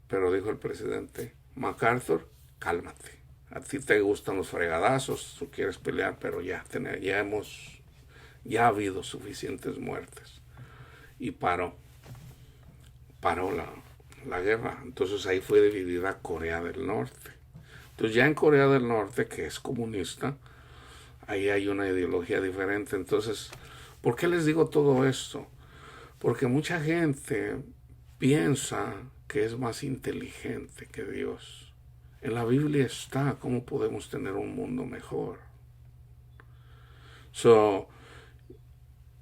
Pero dijo el presidente, MacArthur, cálmate. A ti te gustan los fregadazos, tú quieres pelear, pero ya ha habido suficientes muertes. Y paró la guerra. Entonces ahí fue dividida Corea del Norte. Entonces ya en Corea del Norte, que es comunista, ahí hay una ideología diferente. Entonces, ¿por qué les digo todo esto? Porque mucha gente piensa que es más inteligente que Dios. En la Biblia está cómo podemos tener un mundo mejor.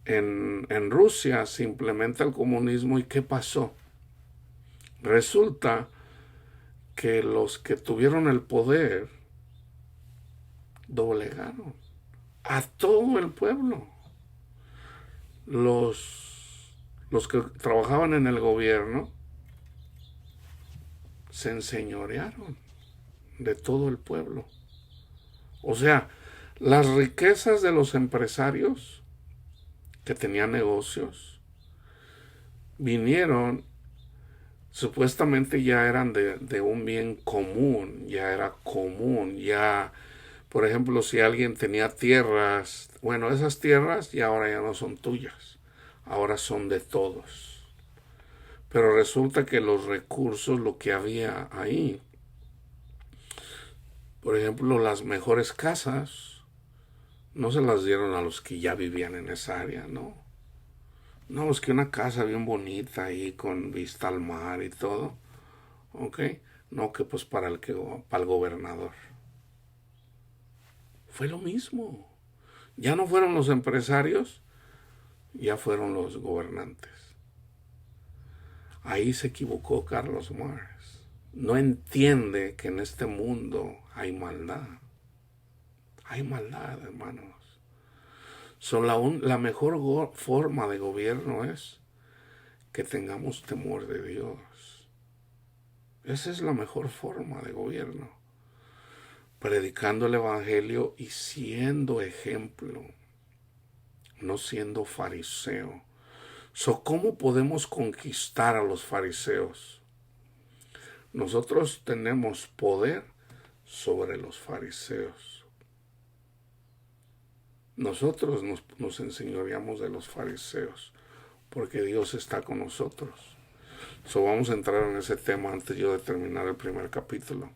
En Rusia se implementa el comunismo y ¿qué pasó? Resulta que los que tuvieron el poder doblegaron a todo el pueblo. Los que trabajaban en el gobierno se enseñorearon de todo el pueblo. O sea, las riquezas de los empresarios que tenían negocios vinieron, supuestamente ya eran de un bien común, ya era común, ya, por ejemplo, si alguien tenía tierras, bueno, esas tierras ya ahora ya no son tuyas, ahora son de todos. Pero resulta que los recursos, lo que había ahí, por ejemplo, las mejores casas, no se las dieron a los que ya vivían en esa área, no. No, es que una casa bien bonita ahí con vista al mar y todo, ¿ok? No, que pues para el gobernador. Fue lo mismo. Ya no fueron los empresarios, ya fueron los gobernantes. Ahí se equivocó Carlos Marx. No entiende que en este mundo hay maldad. Hay maldad, hermanos. La mejor forma de gobierno es que tengamos temor de Dios. Esa es la mejor forma de gobierno. Predicando el evangelio y siendo ejemplo. no siendo fariseo. ¿Cómo podemos conquistar a los fariseos? Nosotros tenemos poder sobre los fariseos. Nosotros nos enseñoreamos de los fariseos porque Dios está con nosotros. Vamos a entrar en ese tema antes yo de terminar el primer capítulo.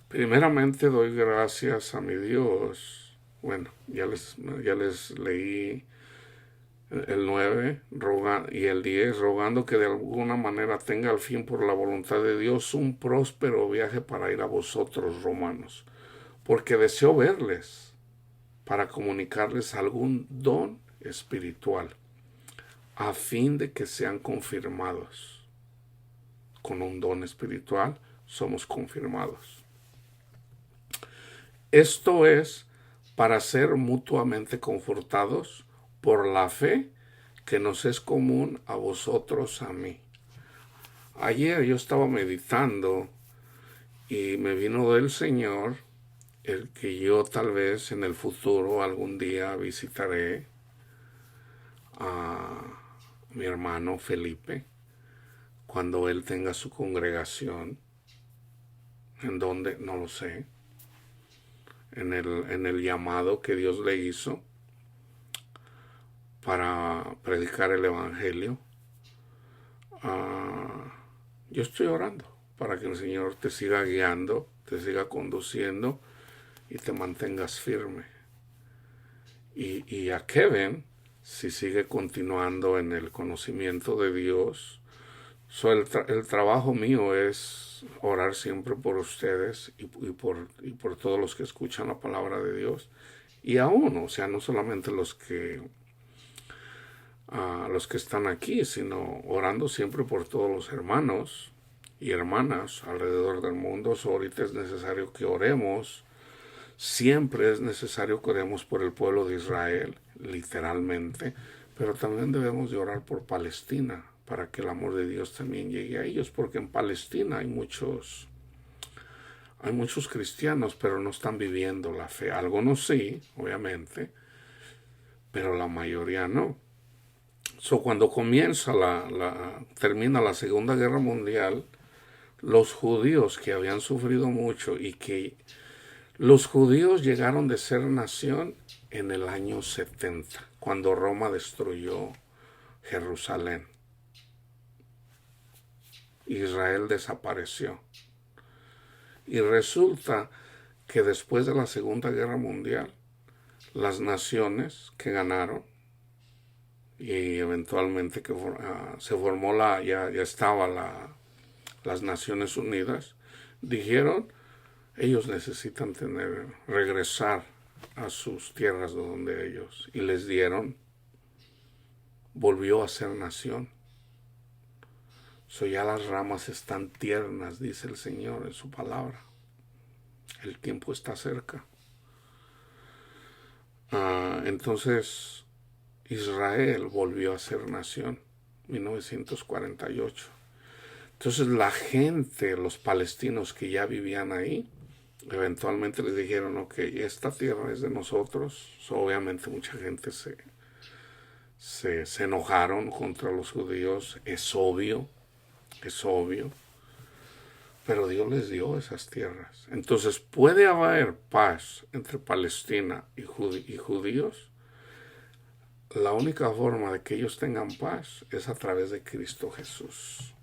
Primeramente doy gracias a mi Dios. Bueno, ya les leí el 9 y el 10, rogando que de alguna manera tenga al fin por la voluntad de Dios un próspero viaje para ir a vosotros, romanos, porque deseo verles para comunicarles algún don espiritual, a fin de que sean confirmados. Con un don espiritual somos confirmados. Esto es para ser mutuamente confortados por la fe que nos es común a vosotros, a mí. Ayer yo estaba meditando y me vino del Señor el que yo tal vez en el futuro algún día visitaré a mi hermano Felipe cuando él tenga su congregación. ¿En dónde? No lo sé. En el llamado que Dios le hizo para predicar el evangelio. Yo estoy orando para que el Señor te siga guiando, te siga conduciendo y te mantengas firme. Y a Kevin, si sigue continuando en el conocimiento de Dios, el trabajo mío es orar siempre por ustedes y por todos los que escuchan la palabra de Dios. Y aún, o sea, no solamente los que están aquí, sino orando siempre por todos los hermanos y hermanas alrededor del mundo. Ahorita es necesario que oremos. Siempre es necesario que oremos por el pueblo de Israel, literalmente, pero también debemos de orar por Palestina, para que el amor de Dios también llegue a ellos, porque en Palestina hay muchos cristianos, pero no están viviendo la fe. Algunos sí, obviamente, pero la mayoría no. Cuando termina la Segunda Guerra Mundial, los judíos que habían sufrido mucho y que los judíos llegaron de ser nación en el año 70, cuando Roma destruyó Jerusalén. Israel desapareció. Y resulta que después de la Segunda Guerra Mundial, las naciones que ganaron y eventualmente que se formó ya estaba las Naciones Unidas, dijeron, ellos necesitan regresar a sus tierras de donde ellos, y les dieron, volvió a ser nación. Ya las ramas están tiernas, dice el Señor en su palabra. El tiempo está cerca. Entonces, Israel volvió a ser nación, 1948. Entonces la gente, los palestinos que ya vivían ahí, eventualmente les dijeron, ok, esta tierra es de nosotros. Obviamente mucha gente se enojaron contra los judíos, es obvio, pero Dios les dio esas tierras. Entonces, ¿puede haber paz entre Palestina y judíos? La única forma de que ellos tengan paz es a través de Cristo Jesús.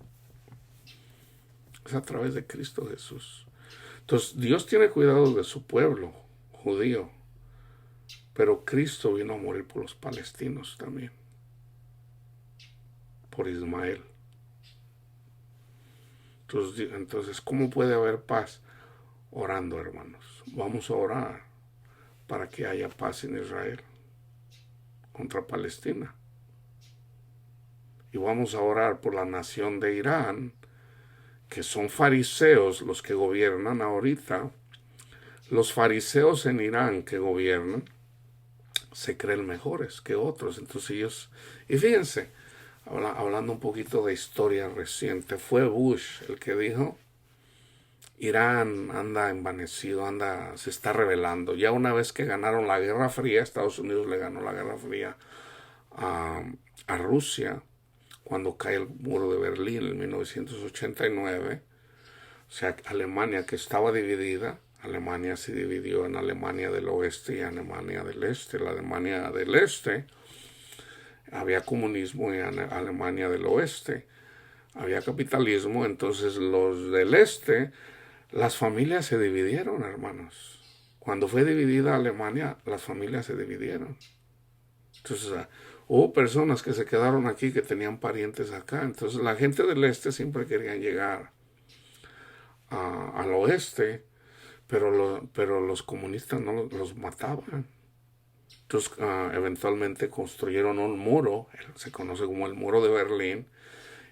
Es a través de Cristo Jesús. Entonces, Dios tiene cuidado de su pueblo judío, pero Cristo vino a morir por los palestinos también, por Ismael. Entonces, ¿cómo puede haber paz? Orando, hermanos. Vamos a orar para que haya paz en Israel contra Palestina. Y vamos a orar por la nación de Irán, que son fariseos los que gobiernan ahorita. Los fariseos en Irán que gobiernan se creen mejores que otros. Entonces ellos, y fíjense, hablando un poquito de historia reciente, fue Bush el que dijo Irán anda envanecido, se está rebelando. Ya una vez que ganaron la Guerra Fría, Estados Unidos le ganó la Guerra Fría a, a Rusia cuando cae el muro de Berlín en 1989. O sea, Alemania, que estaba dividida, Alemania se dividió en Alemania del Oeste y Alemania del Este. La Alemania del Este había comunismo y en Alemania del Oeste había capitalismo. Entonces los del Este, las familias se dividieron, hermanos. Cuando fue dividida Alemania, las familias se dividieron. Entonces hubo personas que se quedaron aquí que tenían parientes acá. Entonces la gente del Este siempre quería llegar al oeste, pero los comunistas no los mataban. Entonces eventualmente construyeron un muro, se conoce como el muro de Berlín,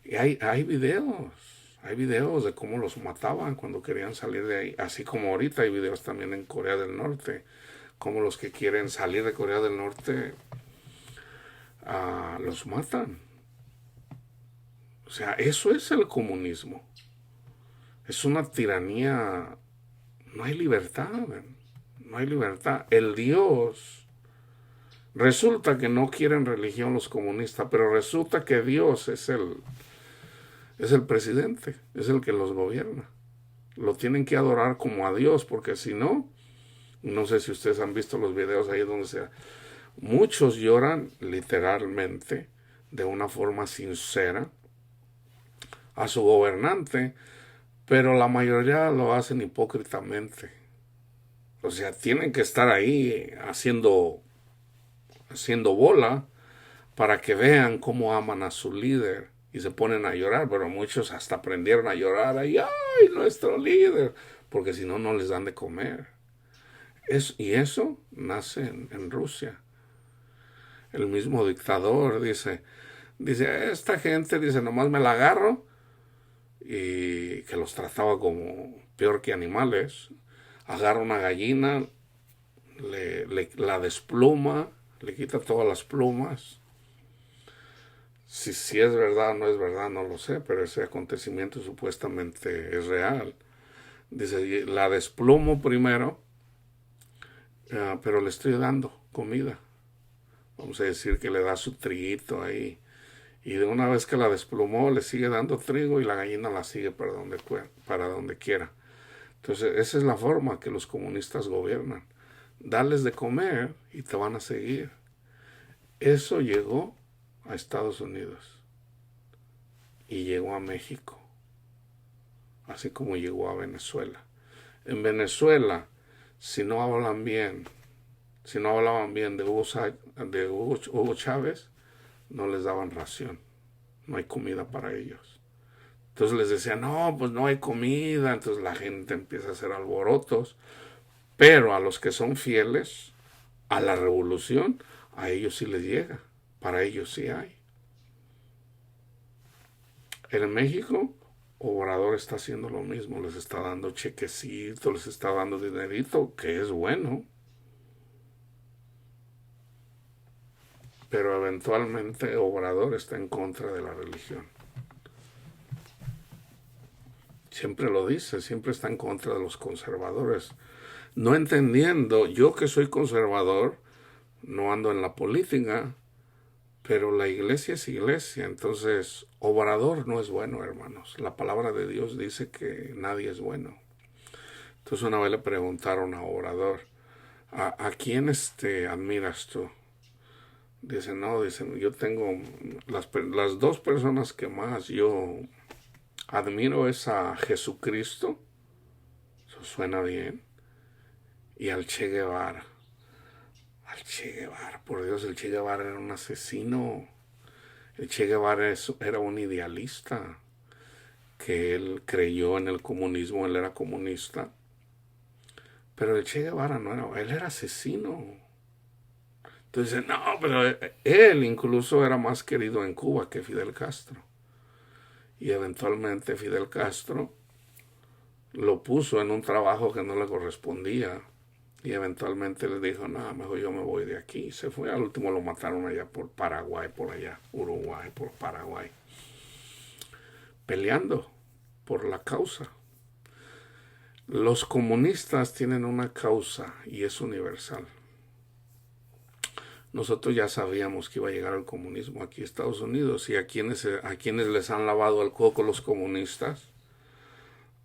y hay videos de cómo los mataban cuando querían salir de ahí, así como ahorita hay videos también en Corea del Norte, como los que quieren salir de Corea del Norte los matan. O sea, eso es el comunismo. Es una tiranía. No hay libertad, no hay libertad. El Dios, resulta que no quieren religión los comunistas, pero resulta que Dios es el presidente, es el que los gobierna. Lo tienen que adorar como a Dios, porque si no, no sé si ustedes han visto los videos ahí donde muchos lloran literalmente, de una forma sincera, a su gobernante, pero la mayoría lo hacen hipócritamente. O sea, tienen que estar ahí haciendo bola para que vean cómo aman a su líder y se ponen a llorar, pero muchos hasta aprendieron a llorar ahí, ¡ay, nuestro líder! Porque si no, no les dan de comer. Y eso nace en Rusia. El mismo dictador dice, esta gente, dice, nomás me la agarro, y que los trataba como peor que animales. Agarra una gallina, la despluma, le quita todas las plumas. Si es verdad o no es verdad, no lo sé, pero ese acontecimiento supuestamente es real. Dice, la desplumo primero, pero le estoy dando comida. Vamos a decir que le da su triguito ahí. Y de una vez que la desplumó, le sigue dando trigo y la gallina la sigue para donde quiera. Entonces, esa es la forma que los comunistas gobiernan. Darles de comer y te van a seguir. Eso llegó a Estados Unidos y llegó a México, así como llegó a Venezuela. En Venezuela, si no hablaban bien de Hugo Chávez, no les daban ración, no hay comida para ellos. Entonces les decían, no, pues no hay comida, entonces la gente empieza a hacer alborotos, pero a los que son fieles a la revolución, a ellos sí les llega, para ellos sí hay. En México, Obrador está haciendo lo mismo, les está dando chequecitos, les está dando dinerito, que es bueno, pero eventualmente Obrador está en contra de la religión. Siempre lo dice, siempre está en contra de los conservadores. No entendiendo, yo que soy conservador, no ando en la política, pero la iglesia es iglesia. Entonces, Obrador no es bueno, hermanos. La palabra de Dios dice que nadie es bueno. Entonces una vez le preguntaron a Obrador, ¿a quién admiras tú? Dice, no, yo tengo las dos personas que más yo admiro es a Jesucristo, eso suena bien, y al Che Guevara. Al Che Guevara, por Dios, el Che Guevara era un asesino. El Che Guevara era un idealista, que él creyó en el comunismo, él era comunista. Pero el Che Guevara no era, él era asesino. Entonces, no, pero él incluso era más querido en Cuba que Fidel Castro. Y eventualmente Fidel Castro lo puso en un trabajo que no le correspondía. Y eventualmente le dijo, no, mejor yo me voy de aquí. Se fue, al último lo mataron allá por Paraguay, por allá, Uruguay, por Paraguay. Peleando por la causa. Los comunistas tienen una causa y es universal. Nosotros ya sabíamos que iba a llegar el comunismo aquí a Estados Unidos y a quienes les han lavado el coco los comunistas,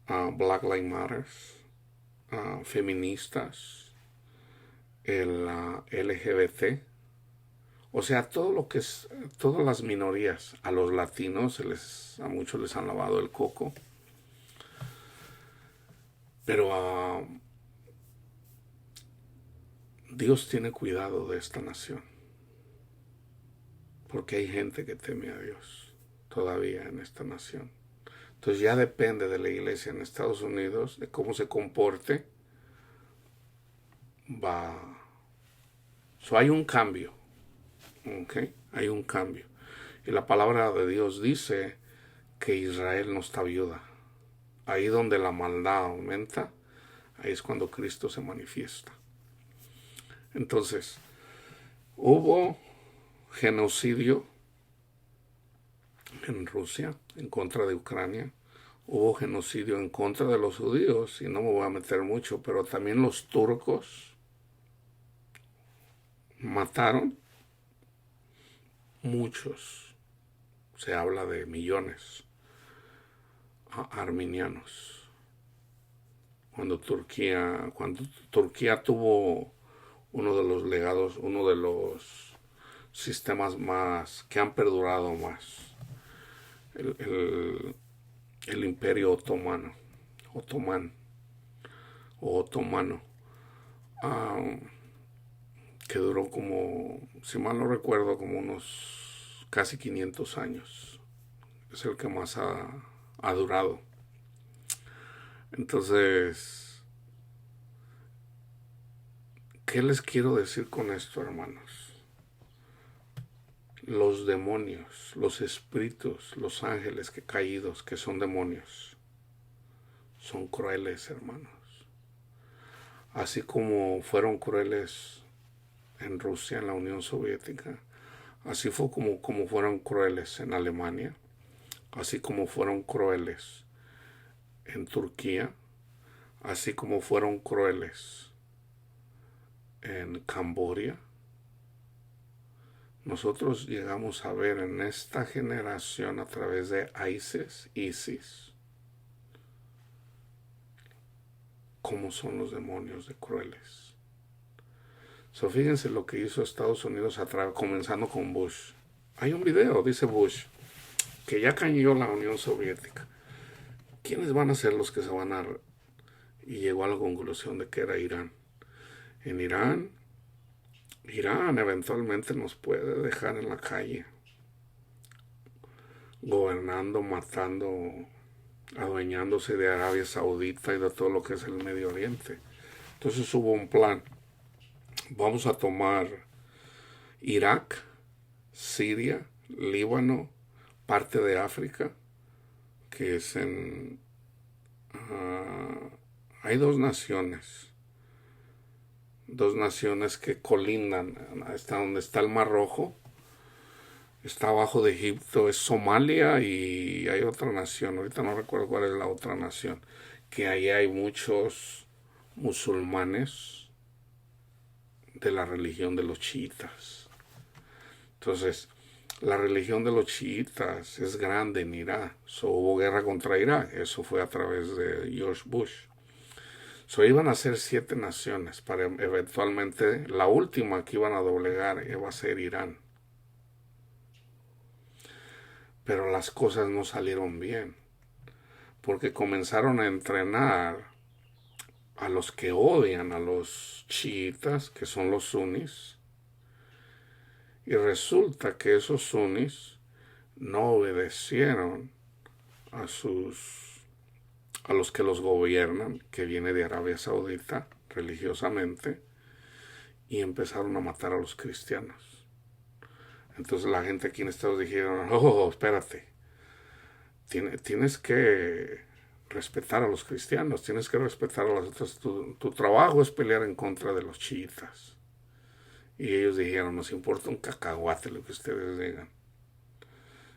Black Lives Matter, feministas, el LGBT, o sea, todo lo que es, todas las minorías, a los latinos, a muchos les han lavado el coco, pero Dios tiene cuidado de esta nación, porque hay gente que teme a Dios todavía en esta nación. Entonces ya depende de la iglesia en Estados Unidos, de cómo se comporte, hay un cambio, ¿ok? Hay un cambio. Y la palabra de Dios dice que Israel no está viuda. Ahí donde la maldad aumenta, ahí es cuando Cristo se manifiesta. Entonces, hubo genocidio en Rusia en contra de Ucrania. Hubo genocidio en contra de los judíos, y no me voy a meter mucho, pero también los turcos mataron muchos. Se habla de millones armenianos. Cuando Turquía tuvo uno de los legados, uno de los sistemas más que han perdurado más, el imperio otomano, que duró como, si mal no recuerdo, como unos casi 500 años. Es el que más ha durado. Entonces, ¿qué les quiero decir con esto, hermanos? Los demonios, los espíritus, los ángeles caídos, que son demonios, son crueles, hermanos. Así como fueron crueles en Rusia, en la Unión Soviética, así fue como fueron crueles en Alemania, así como fueron crueles en Turquía, así como fueron crueles en Camboya. Nosotros llegamos a ver en esta generación, a través de ISIS, cómo son los demonios de crueles. Fíjense lo que hizo Estados Unidos comenzando con Bush. Hay un video, dice Bush, que ya cayó la Unión Soviética. ¿Quiénes van a ser los que se van a...? Y llegó a la conclusión de que era Irán. En Irán eventualmente nos puede dejar en la calle, gobernando, matando, adueñándose de Arabia Saudita y de todo lo que es el Medio Oriente. Entonces hubo un plan. Vamos a tomar Irak, Siria, Líbano, parte de África, que es hay dos naciones que colindan hasta donde está el Mar Rojo. Está abajo de Egipto, es Somalia, y hay otra nación, ahorita no recuerdo cuál es la otra nación, que ahí hay muchos musulmanes de la religión de los chiitas. Entonces, la religión de los chiitas es grande en Irak. Hubo guerra contra Irak. Eso fue a través de George Bush. Iban a ser 7 naciones para eventualmente la última que iban a doblegar iba a ser Irán. Pero las cosas no salieron bien, porque comenzaron a entrenar a los que odian a los chiitas, que son los sunnis, y resulta que esos sunnis no obedecieron a los que los gobiernan, que viene de Arabia Saudita religiosamente, y empezaron a matar a los cristianos. Entonces la gente aquí en Estados Unidos dijeron, espérate, tienes que respetar a los cristianos, tienes que respetar a las otras. Tu trabajo es pelear en contra de los chiitas. Y ellos dijeron, nos importa un cacahuate lo que ustedes digan.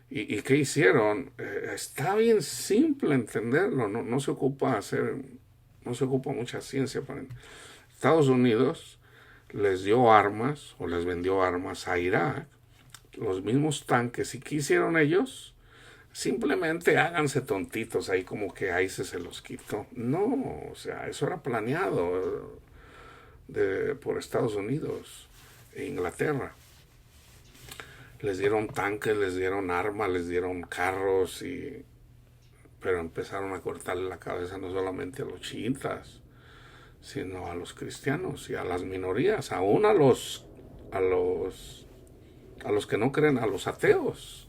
¿Y qué hicieron? Está bien simple entenderlo, no se ocupa hacer no se ocupa mucha ciencia para... Estados Unidos les dio armas o les vendió armas a Irak, los mismos tanques, y ¿qué hicieron ellos? Simplemente háganse tontitos ahí como que ahí se los quitó. No, o sea, eso era planeado por Estados Unidos e Inglaterra. Les dieron tanques, les dieron armas, les dieron carros, pero empezaron a cortarle la cabeza no solamente a los chiitas, sino a los cristianos y a las minorías, aún a los que no creen, a los ateos.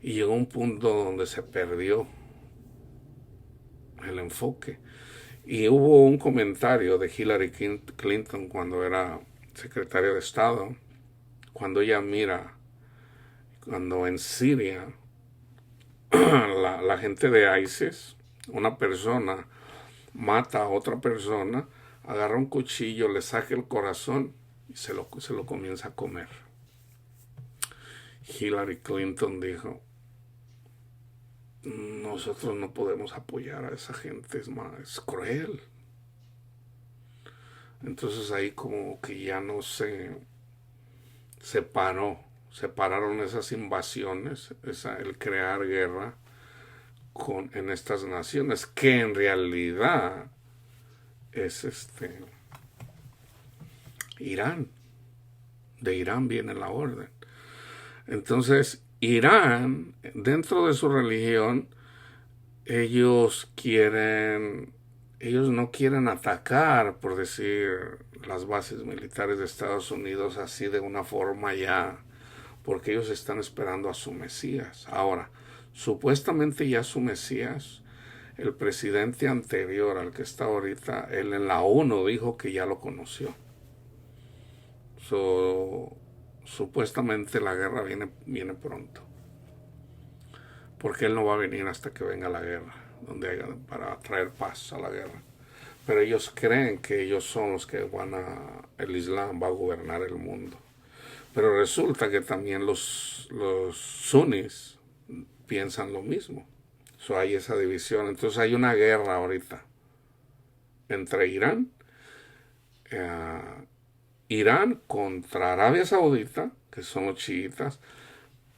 Y llegó un punto donde se perdió el enfoque. Y hubo un comentario de Hillary Clinton cuando era secretaria de Estado, cuando ella mira, cuando en Siria la gente de ISIS, una persona mata a otra persona, agarra un cuchillo, le saca el corazón y se lo comienza a comer. Hillary Clinton dijo, nosotros no podemos apoyar a esa gente, es cruel. Entonces ahí como que ya no se separaron esas invasiones, el crear guerra en estas naciones, que en realidad es Irán. De Irán viene la orden. Entonces, Irán, dentro de su religión, ellos no quieren atacar, por decir, las bases militares de Estados Unidos así de una forma ya, porque ellos están esperando a su Mesías. Ahora, supuestamente ya su Mesías, el presidente anterior al que está ahorita, él en la ONU dijo que ya lo conoció. Supuestamente la guerra viene pronto, porque él no va a venir hasta que venga la guerra, para traer paz a la guerra. Pero ellos creen que ellos son los que el Islam va a gobernar el mundo. Pero resulta que también los sunnis piensan lo mismo. Hay esa división. Entonces hay una guerra ahorita entre Irán contra Arabia Saudita, que son los chiitas,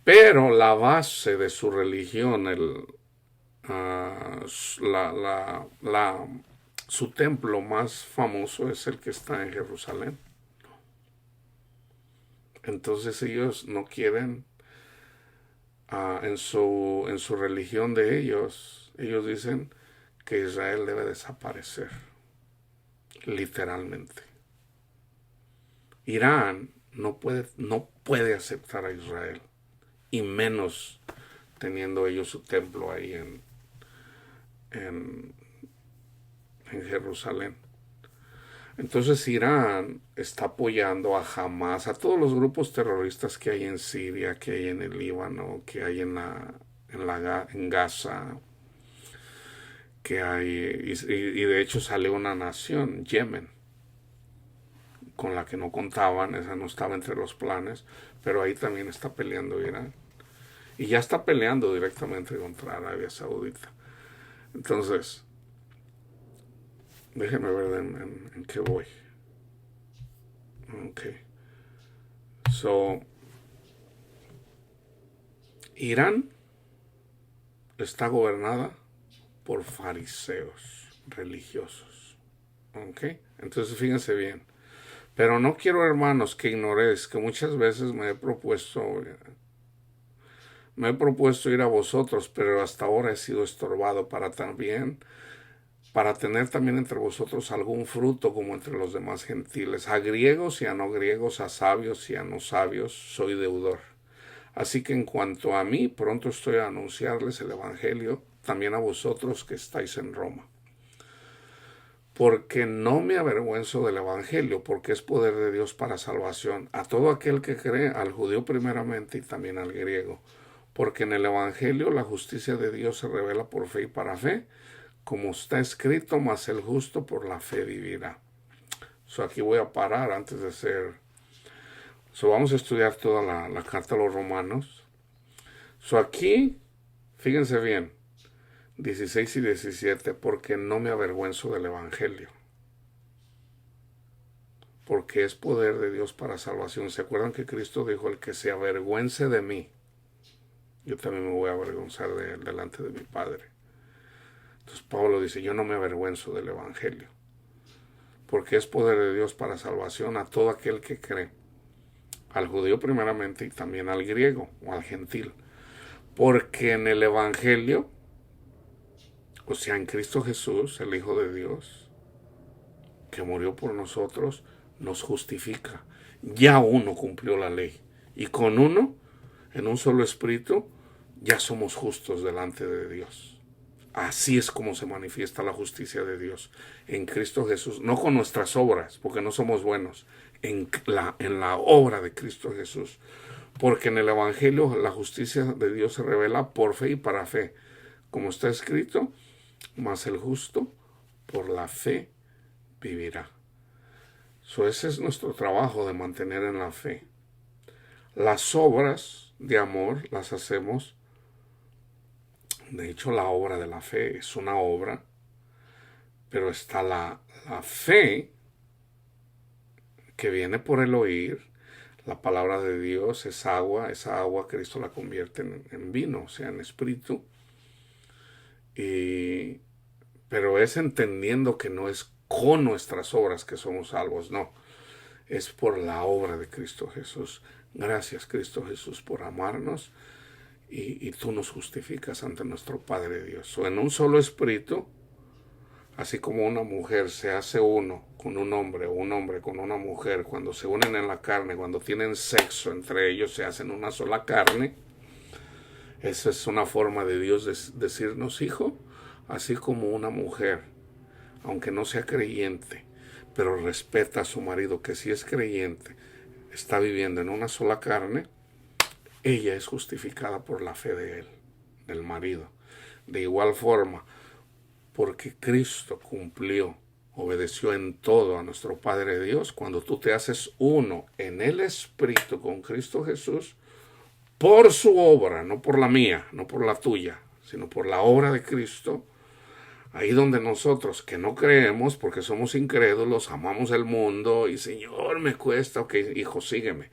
pero la base de su religión, su templo más famoso es el que está en Jerusalén. Entonces ellos no quieren, en su religión de ellos dicen que Israel debe desaparecer, literalmente. Irán no puede aceptar a Israel, y menos teniendo ellos su templo ahí en Jerusalén. Entonces Irán está apoyando a Hamas, a todos los grupos terroristas que hay en Siria, que hay en el Líbano, que hay en Gaza, que hay, y de hecho salió una nación, Yemen, con la que no contaban, esa no estaba entre los planes, pero ahí también está peleando Irán. Y ya está peleando directamente contra Arabia Saudita. Entonces, déjeme ver en qué voy. Ok. Irán está gobernada por fariseos religiosos. Ok. Entonces, fíjense bien. Pero no quiero, hermanos, que ignoréis que muchas veces me he propuesto ir a vosotros, pero hasta ahora he sido estorbado para tener también entre vosotros algún fruto como entre los demás gentiles. A griegos y a no griegos, a sabios y a no sabios, soy deudor. Así que en cuanto a mí, pronto estoy a anunciarles el Evangelio, también a vosotros que estáis en Roma. Porque no me avergüenzo del Evangelio, porque es poder de Dios para salvación a todo aquel que cree, al judío primeramente y también al griego. Porque en el Evangelio la justicia de Dios se revela por fe y para fe, como está escrito, mas el justo por la fe vivirá. Aquí voy a parar antes de ser... vamos a estudiar toda la carta a los romanos. Aquí, fíjense bien, 16 y 17, porque no me avergüenzo del Evangelio, porque es poder de Dios para salvación. ¿Se acuerdan que Cristo dijo, el que se avergüence de mí, yo también me voy a avergonzar de él delante de mi Padre? Entonces Pablo dice, yo no me avergüenzo del Evangelio, porque es poder de Dios para salvación a todo aquel que cree, al judío primeramente y también al griego o al gentil. Porque en el Evangelio, o sea, en Cristo Jesús, el Hijo de Dios, que murió por nosotros, nos justifica. Ya uno cumplió la ley. Y con uno, en un solo espíritu, ya somos justos delante de Dios. Así es como se manifiesta la justicia de Dios en Cristo Jesús, no con nuestras obras, porque no somos buenos, en la obra de Cristo Jesús. Porque en el Evangelio la justicia de Dios se revela por fe y para fe, como está escrito, mas el justo por la fe vivirá. Ese es nuestro trabajo, de mantener en la fe. Las obras de amor las hacemos. De hecho, la obra de la fe es una obra, pero está la fe que viene por el oír. La palabra de Dios es agua, esa agua Cristo la convierte en vino, o sea, en espíritu. Pero es entendiendo que no es con nuestras obras que somos salvos, no. Es por la obra de Cristo Jesús. Gracias, Cristo Jesús, por amarnos. Y tú nos justificas ante nuestro Padre Dios. O en un solo espíritu, así como una mujer se hace uno con un hombre o un hombre con una mujer, cuando se unen en la carne, cuando tienen sexo entre ellos, se hacen una sola carne. Esa es una forma de Dios decirnos, hijo, así como una mujer, aunque no sea creyente, pero respeta a su marido, que sí es creyente, está viviendo en una sola carne, ella es justificada por la fe de él, del marido. De igual forma, porque Cristo cumplió, obedeció en todo a nuestro Padre Dios, cuando tú te haces uno en el Espíritu con Cristo Jesús, por su obra, no por la mía, no por la tuya, sino por la obra de Cristo, ahí donde nosotros que no creemos, porque somos incrédulos, amamos el mundo y Señor, me cuesta, ok, hijo, sígueme.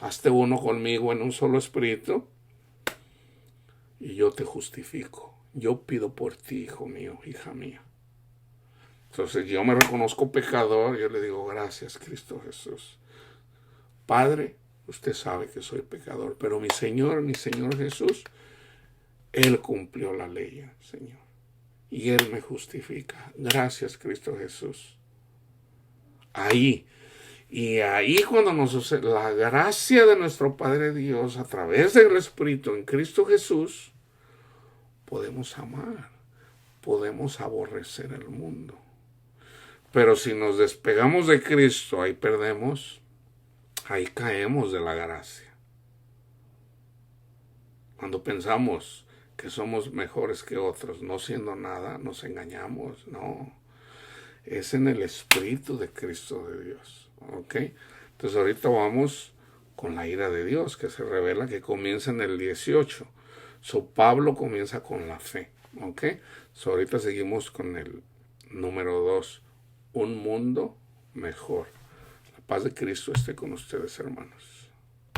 Hazte uno conmigo en un solo espíritu y yo te justifico. Yo pido por ti, hijo mío, hija mía. Entonces yo me reconozco pecador, yo le digo, gracias, Cristo Jesús. Padre, usted sabe que soy pecador, pero mi Señor Jesús, Él cumplió la ley, Señor. Y Él me justifica. Gracias, Cristo Jesús. Ahí cuando nos sucede la gracia de nuestro Padre Dios a través del Espíritu en Cristo Jesús, podemos amar, podemos aborrecer el mundo. Pero si nos despegamos de Cristo, ahí perdemos, ahí caemos de la gracia. Cuando pensamos que somos mejores que otros, no siendo nada, nos engañamos, no. Es en el Espíritu de Cristo de Dios. ¿Ok? Entonces ahorita vamos con la ira de Dios, que se revela, que comienza en el 18. Pablo comienza con la fe. ¿Ok? Ahorita seguimos con el número 2. Un mundo mejor. La paz de Cristo esté con ustedes, hermanos.